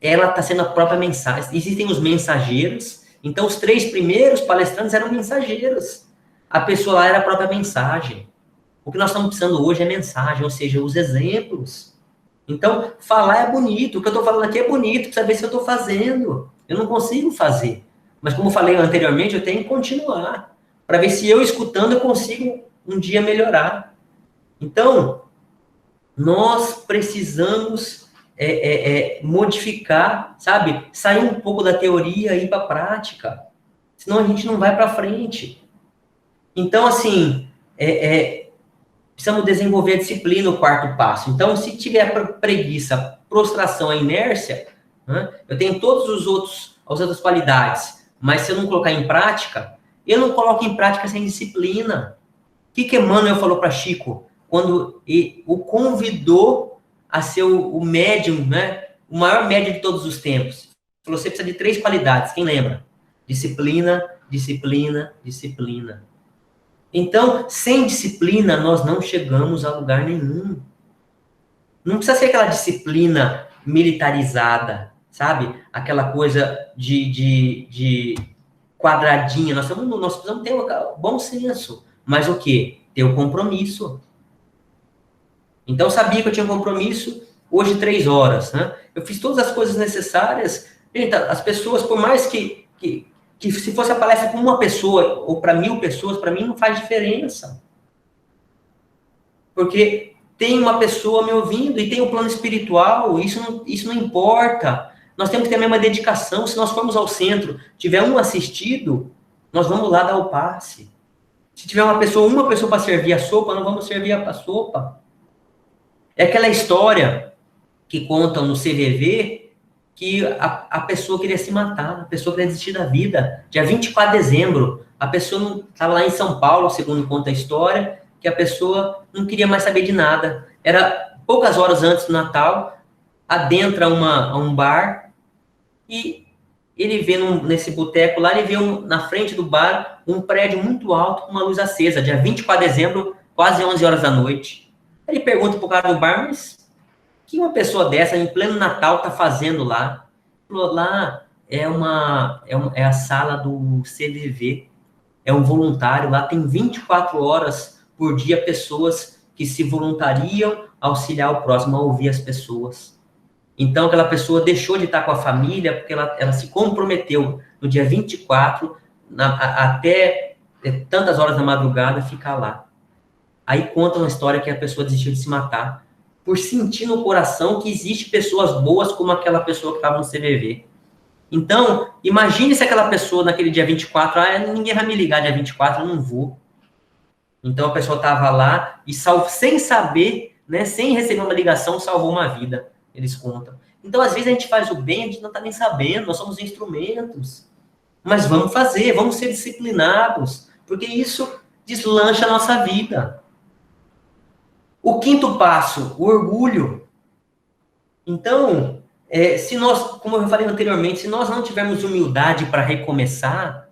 ela está sendo a própria mensagem. Existem os mensageiros, então os 3 primeiros palestrantes eram mensageiros. A pessoa lá era a própria mensagem. O que nós estamos precisando hoje é mensagem, ou seja, os exemplos. Então, falar é bonito, o que eu estou falando aqui é bonito, precisa ver se eu estou fazendo. Eu não consigo fazer. Mas como falei anteriormente, eu tenho que continuar, para ver se eu escutando eu consigo um dia melhorar. Então, nós precisamos modificar, sabe? Sair um pouco da teoria e ir para a prática. Senão a gente não vai para frente. Então, assim, precisamos desenvolver a disciplina, o 4º passo. Então, se tiver preguiça, prostração, a inércia, né, eu tenho todas as outras qualidades, mas se eu não colocar em prática, eu não coloco em prática sem disciplina. O que Emmanuel falou para Chico? Quando o convidou a ser o médium, né? O maior médium de todos os tempos. Falou, você precisa de 3 qualidades, quem lembra? Disciplina, disciplina, disciplina. Então, sem disciplina, nós não chegamos a lugar nenhum. Não precisa ser aquela disciplina militarizada, sabe? Aquela coisa de quadradinha, nós precisamos ter um bom senso. Mas o quê? Ter o compromisso. Então, eu sabia que eu tinha um compromisso, hoje 3 horas, né? Eu fiz todas as coisas necessárias. Gente, as pessoas, por mais que se fosse a palestra para uma pessoa ou para 1000 pessoas, para mim não faz diferença. Porque tem uma pessoa me ouvindo e tem o plano espiritual, isso não importa. Nós temos que ter a mesma dedicação. Se nós formos ao centro, tiver um assistido, nós vamos lá dar o passe. Se tiver uma pessoa para servir a sopa, nós vamos servir a sopa. É aquela história que contam no CVV que a pessoa queria se matar, a pessoa queria desistir da vida. Dia 24 de dezembro, a pessoa estava lá em São Paulo, segundo conta a história, que a pessoa não queria mais saber de nada. Era poucas horas antes do Natal, adentra um bar e ele vê nesse boteco lá, ele vê na frente do bar um prédio muito alto com uma luz acesa, dia 24 de dezembro, quase 11 horas da noite. Ele pergunta pro cara do bar, mas o que uma pessoa dessa, em pleno Natal, tá fazendo lá? Ele falou, lá é a sala do CVV, é um voluntário, lá tem 24 horas por dia pessoas que se voluntariam a auxiliar o próximo, a ouvir as pessoas. Então, aquela pessoa deixou de estar com a família porque ela se comprometeu no dia 24, até tantas horas da madrugada, ficar lá. Aí conta uma história que a pessoa desistiu de se matar por sentir no coração que existe pessoas boas como aquela pessoa que estava no CVV. Então, imagine se aquela pessoa naquele dia 24, ninguém vai me ligar dia 24, eu não vou. Então, a pessoa estava lá e sem saber, né, sem receber uma ligação, salvou uma vida. Eles contam. Então, às vezes, a gente faz o bem, a gente não está nem sabendo, nós somos instrumentos. Mas vamos fazer, vamos ser disciplinados, porque isso deslancha a nossa vida. O 5º passo, o orgulho. Então, se nós, como eu falei anteriormente, se nós não tivermos humildade para recomeçar,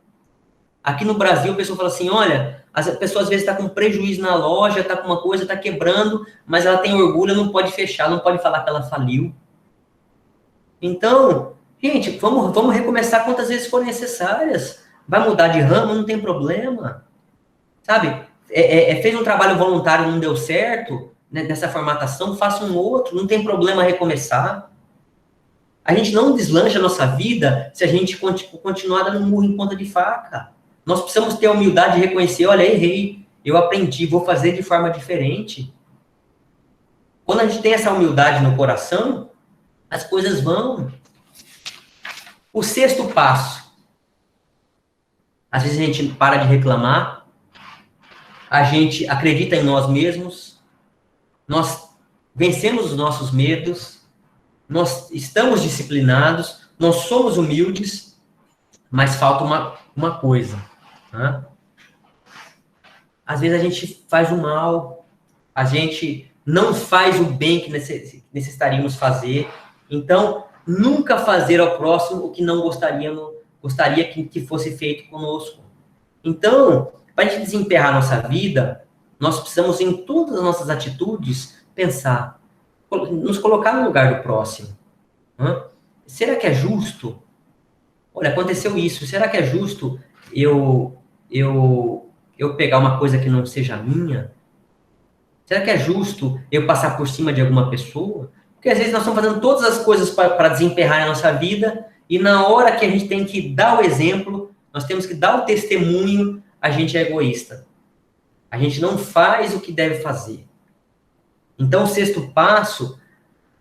aqui no Brasil, a pessoa fala assim, olha, a pessoa às vezes está com prejuízo na loja, está com uma coisa, está quebrando, mas ela tem orgulho, não pode fechar, não pode falar que ela faliu. Então, gente, vamos recomeçar quantas vezes forem necessárias. Vai mudar de ramo, não tem problema. Sabe? Fez um trabalho voluntário, não deu certo, né, nessa formatação, faça um outro, não tem problema recomeçar. A gente não deslancha a nossa vida se a gente continuar dando murro em ponta de faca. Nós precisamos ter a humildade de reconhecer, olha, errei, eu aprendi, vou fazer de forma diferente. Quando a gente tem essa humildade no coração, as coisas vão. O 6º passo. Às vezes a gente para de reclamar, a gente acredita em nós mesmos, nós vencemos os nossos medos, nós estamos disciplinados, nós somos humildes, mas falta uma coisa. Né? Às vezes a gente faz o mal, a gente não faz o bem que necessitaríamos fazer. Então, nunca fazer ao próximo o que não gostaria que fosse feito conosco. Então, para a gente desempenhar a nossa vida, nós precisamos, em todas as nossas atitudes, pensar, nos colocar no lugar do próximo. Será que é justo? Olha, aconteceu isso. Será que é justo eu pegar uma coisa que não seja minha? Será que é justo eu passar por cima de alguma pessoa? Porque às vezes nós estamos fazendo todas as coisas para desempenhar a nossa vida e na hora que a gente tem que dar o exemplo, nós temos que dar o testemunho, a gente é egoísta. A gente não faz o que deve fazer. Então, o 6º passo,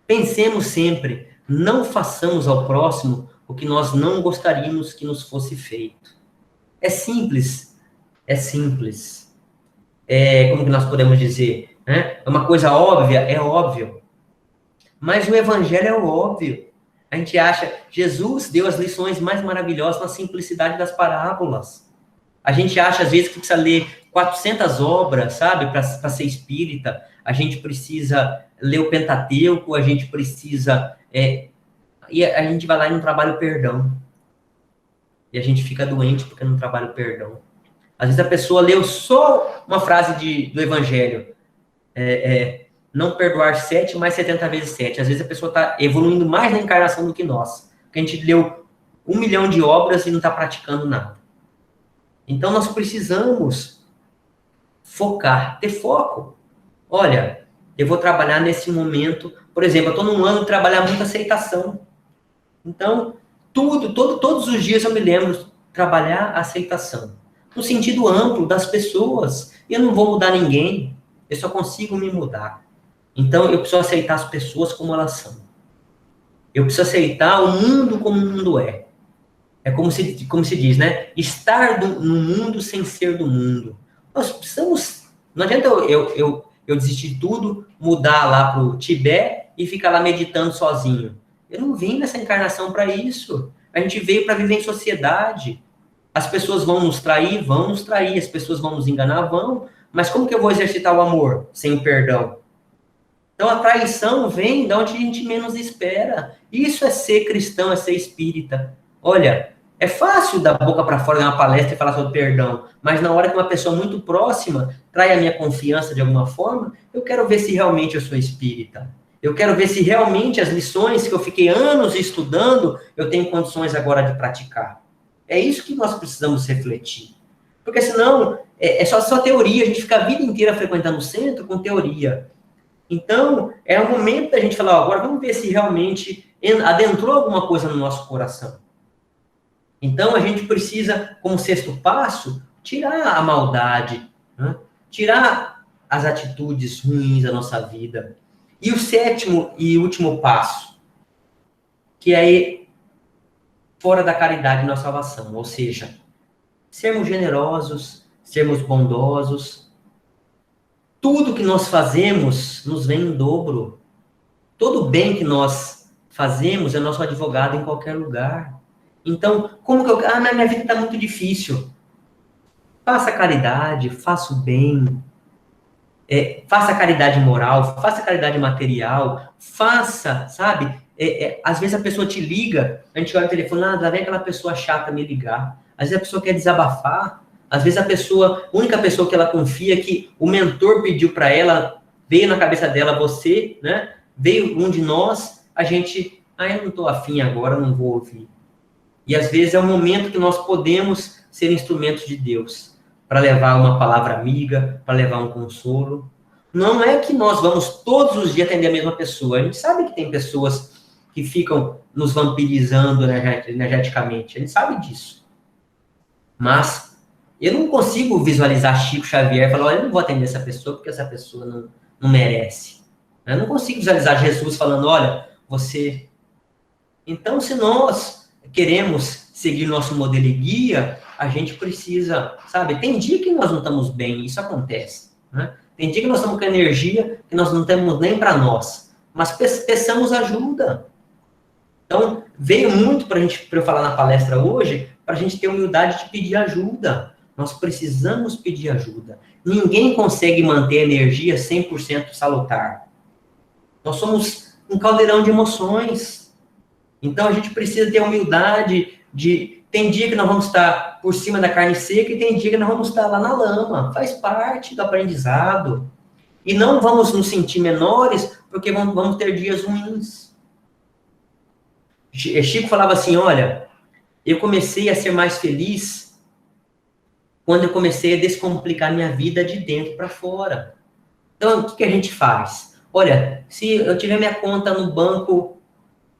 pensemos sempre, não façamos ao próximo o que nós não gostaríamos que nos fosse feito. É simples. É simples. Como que nós podemos dizer? Né? É uma coisa óbvia? É óbvio. Mas o evangelho é o óbvio. A gente acha, Jesus deu as lições mais maravilhosas na simplicidade das parábolas. A gente acha, às vezes, que precisa ler 400 obras, sabe, para ser espírita. A gente precisa ler o Pentateuco, a gente precisa... e a gente vai lá e não trabalha o perdão. E a gente fica doente porque não trabalha o perdão. Às vezes a pessoa leu só uma frase do evangelho. Não perdoar 7 mais 70 vezes 7. Às vezes a pessoa está evoluindo mais na encarnação do que nós. Porque a gente leu 1 milhão de obras e não está praticando nada. Então, nós precisamos focar, ter foco. Olha, eu vou trabalhar nesse momento, por exemplo, eu estou num ano de trabalhar muito aceitação. Então, todos os dias eu me lembro de trabalhar a aceitação. No sentido amplo das pessoas. Eu não vou mudar ninguém, eu só consigo me mudar. Então, eu preciso aceitar as pessoas como elas são. Eu preciso aceitar o mundo como o mundo é. É como se diz, né? Estar no mundo sem ser do mundo. Nós precisamos... Não adianta eu desistir de tudo, mudar lá para o Tibete e ficar lá meditando sozinho. Eu não vim nessa encarnação para isso. A gente veio para viver em sociedade. As pessoas vão nos trair? Vão nos trair. As pessoas vão nos enganar? Vão. Mas como que eu vou exercitar o amor sem o perdão? Então, a traição vem de onde a gente menos espera. Isso é ser cristão, é ser espírita. Olha, é fácil da boca para fora dar uma palestra e falar sobre perdão, mas na hora que uma pessoa muito próxima trai a minha confiança de alguma forma, eu quero ver se realmente eu sou espírita. Eu quero ver se realmente as lições que eu fiquei anos estudando, eu tenho condições agora de praticar. É isso que nós precisamos refletir. Porque senão, é só teoria, a gente fica a vida inteira frequentando o centro com teoria. Então, é o momento da gente falar, agora vamos ver se realmente adentrou alguma coisa no nosso coração. Então, a gente precisa, como sexto passo, tirar a maldade, né? Tirar as atitudes ruins da nossa vida. E o sétimo e último passo, que é fora da caridade na salvação, ou seja, sermos generosos, sermos bondosos. Tudo que nós fazemos nos vem em dobro. Todo bem que nós fazemos é nosso advogado em qualquer lugar. Então, como que mas minha vida está muito difícil. Faça caridade, faça o bem. Faça caridade moral, faça caridade material, faça, sabe? Às vezes a pessoa te liga, a gente olha no telefone, lá vem aquela pessoa chata me ligar. Às vezes a pessoa quer desabafar, às vezes a única pessoa que ela confia, que o mentor pediu para ela, veio na cabeça dela, você, né? Veio um de nós, a gente, eu não estou afim agora, não vou ouvir. E às vezes é o momento que nós podemos ser instrumentos de Deus, para levar uma palavra amiga, para levar um consolo. Não é que nós vamos todos os dias atender a mesma pessoa. A gente sabe que tem pessoas que ficam nos vampirizando energeticamente. A gente sabe disso. Mas eu não consigo visualizar Chico Xavier e falar, olha, eu não vou atender essa pessoa porque essa pessoa não merece. Eu não consigo visualizar Jesus falando, olha, você... Então, se nós queremos seguir nosso modelo e guia, a gente precisa, sabe? Tem dia que nós não estamos bem, isso acontece, né? Tem dia que nós estamos com energia que nós não temos nem para nós, mas peçamos ajuda. Então, veio muito para eu falar na palestra hoje, para a gente ter humildade de pedir ajuda. Nós precisamos pedir ajuda. Ninguém consegue manter a energia 100% salutar. Nós somos um caldeirão de emoções. Então, a gente precisa ter humildade de... Tem dia que nós vamos estar por cima da carne seca e tem dia que nós vamos estar lá na lama. Faz parte do aprendizado. E não vamos nos sentir menores porque vamos ter dias ruins. Chico falava assim, olha, eu comecei a ser mais feliz quando eu comecei a descomplicar minha vida de dentro para fora. Então, o que a gente faz? Olha, se eu tiver minha conta no banco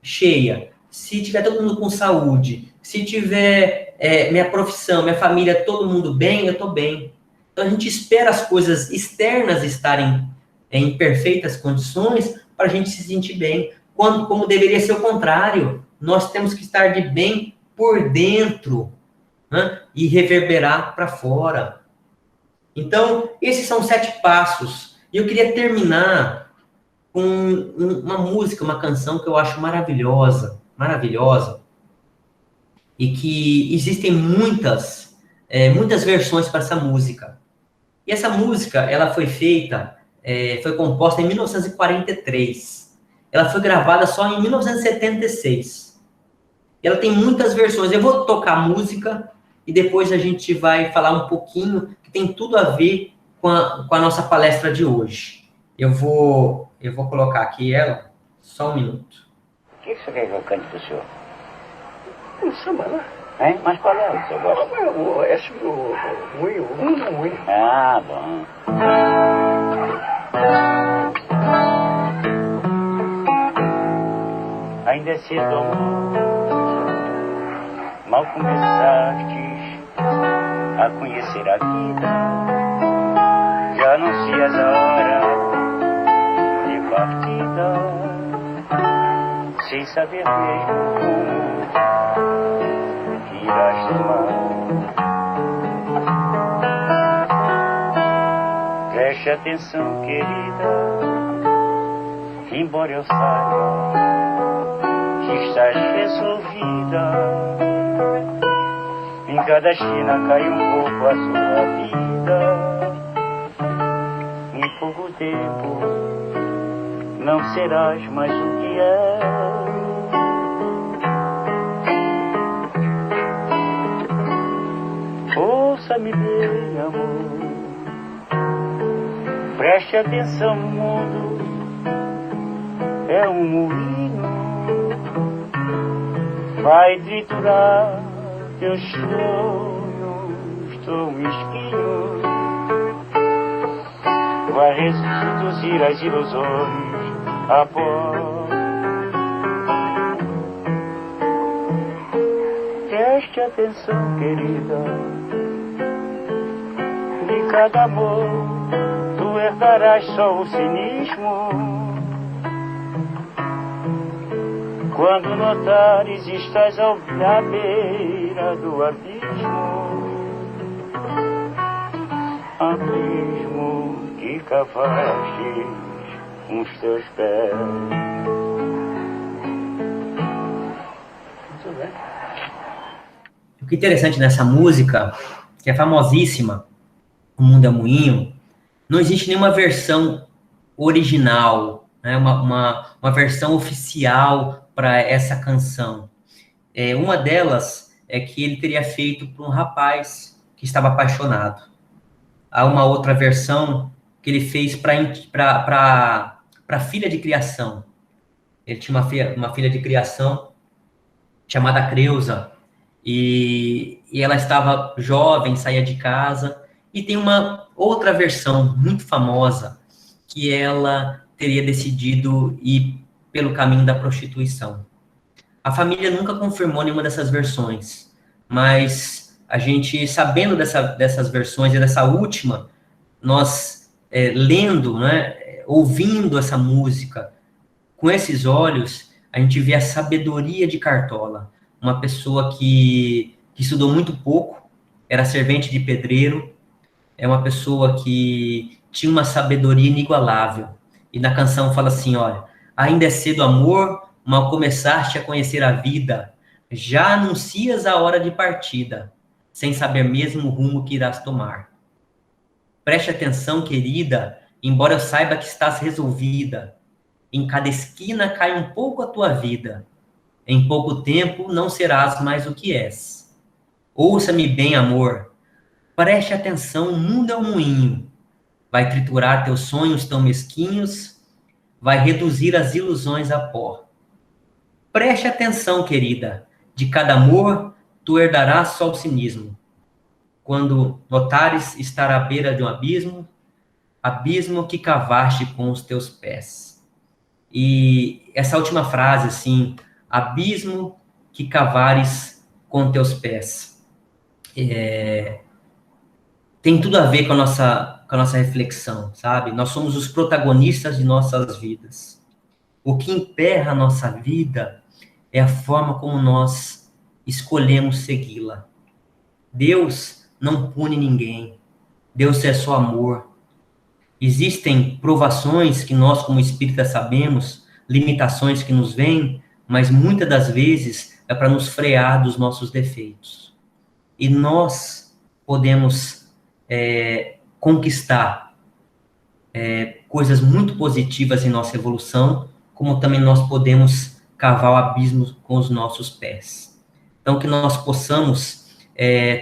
cheia, se tiver todo mundo com saúde, se tiver minha profissão, minha família, todo mundo bem, eu estou bem. Então, a gente espera as coisas externas estarem em perfeitas condições para a gente se sentir bem, como deveria ser o contrário. Nós temos que estar de bem por dentro, né? E reverberar para fora. Então, esses são 7 passos. E eu queria terminar com uma música, uma canção que eu acho maravilhosa, maravilhosa, e que existem muitas versões para essa música. E essa música, ela foi composta em 1943. Ela foi gravada só em 1976. Ela tem muitas versões. Eu vou tocar a música e depois a gente vai falar um pouquinho, que tem tudo a ver com a nossa palestra de hoje. Eu vou colocar aqui ela, só um minuto. O que você quer que eu cante para o senhor? Um samba lá. Hein? Mas qual é o que você gosta? Esse do Ui. Ah, bom. Ainda é cedo, amor. Mal começastes a conhecer a vida, já anuncias a hora de partida, sem saber mesmo como que irás tomar. Preste atenção, querida, embora eu saiba que estás resolvida. Em cada esquina cai um pouco a sua vida. Em pouco tempo não serás mais o que é. Ouça-me bem, amor. Preste atenção, mundo é um moinho. Vai triturar teus sonhos tão mesquinhos, vai reduzir as ilusões a pó. Preste atenção, querida, de cada amor tu herdarás só o cinismo. Quando notares estás à beira do abismo que cavaste com os teus pés. Muito bem. O que é interessante nessa música, que é famosíssima, O Mundo é um Moinho, não existe nenhuma versão original, né? uma versão oficial para essa canção. Uma delas é que ele teria feito para um rapaz que estava apaixonado. Há uma outra versão que ele fez para a filha de criação. Ele tinha uma filha de criação chamada Creusa, e ela estava jovem, saía de casa, e tem uma outra versão muito famosa, que ela teria decidido ir pelo caminho da prostituição. A família nunca confirmou nenhuma dessas versões, mas a gente, sabendo dessas versões e dessa última, nós lendo, né, ouvindo essa música com esses olhos, a gente vê a sabedoria de Cartola, uma pessoa que estudou muito pouco, era servente de pedreiro, é uma pessoa que tinha uma sabedoria inigualável. E na canção fala assim, olha, ainda é cedo, amor, mal começaste a conhecer a vida, já anuncias a hora de partida, sem saber mesmo o rumo que irás tomar. Preste atenção, querida, embora eu saiba que estás resolvida, em cada esquina cai um pouco a tua vida, em pouco tempo não serás mais o que és. Ouça-me bem, amor, preste atenção, o mundo é um moinho, vai triturar teus sonhos tão mesquinhos, vai reduzir as ilusões a pó. Preste atenção, querida, de cada amor tu herdarás só o cinismo. Quando notares estar à beira de um abismo, abismo que cavaste com os teus pés. E essa última frase, assim, abismo que cavares com teus pés. Tem tudo a ver com a nossa reflexão, sabe? Nós somos os protagonistas de nossas vidas. O que emperra a nossa vida é a forma como nós escolhemos segui-la. Deus não pune ninguém. Deus é só amor. Existem provações que nós, como espíritas, sabemos, limitações que nos vêm, mas muitas das vezes é para nos frear dos nossos defeitos. E nós podemos conquistar coisas muito positivas em nossa evolução, como também nós podemos cavar o abismo com os nossos pés. Então, que nós possamos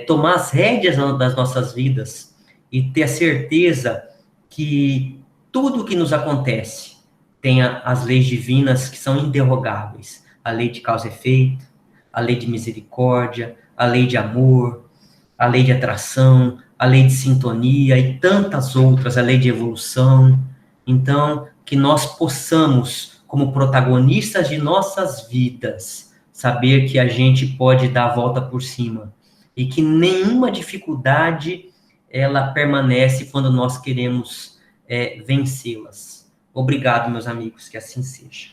tomar as rédeas das nossas vidas e ter a certeza que tudo o que nos acontece tem as leis divinas que são inderrogáveis. A lei de causa e efeito, a lei de misericórdia, a lei de amor, a lei de atração, a lei de sintonia e tantas outras, a lei de evolução. Então, que nós possamos, como protagonistas de nossas vidas, saber que a gente pode dar a volta por cima e que nenhuma dificuldade ela permanece quando nós queremos vencê-las. Obrigado, meus amigos, que assim seja.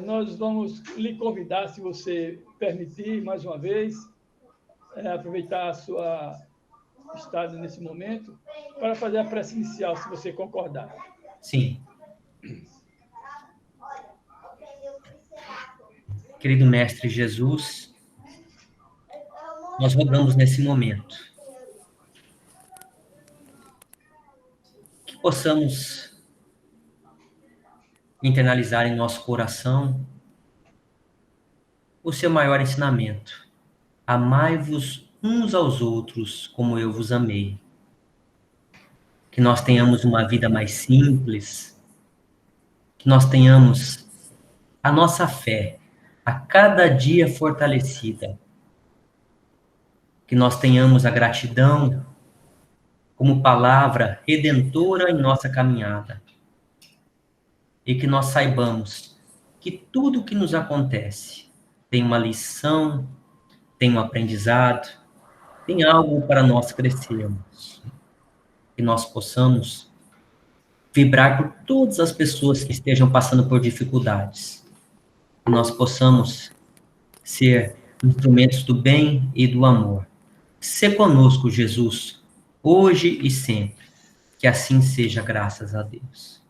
Nós vamos lhe convidar, se você permitir, mais uma vez, aproveitar a sua estado nesse momento, para fazer a prece inicial, se você concordar. Sim. Querido Mestre Jesus, nós rogamos nesse momento que possamos internalizar em nosso coração o seu maior ensinamento. Amai-vos uns aos outros como eu vos amei. Que nós tenhamos uma vida mais simples, que nós tenhamos a nossa fé a cada dia fortalecida, que nós tenhamos a gratidão como palavra redentora em nossa caminhada, e que nós saibamos que tudo o que nos acontece tem uma lição, tem um aprendizado, tem algo para nós crescermos. Que nós possamos vibrar por todas as pessoas que estejam passando por dificuldades. Que nós possamos ser instrumentos do bem e do amor. Sê conosco, Jesus, hoje e sempre. Que assim seja, graças a Deus.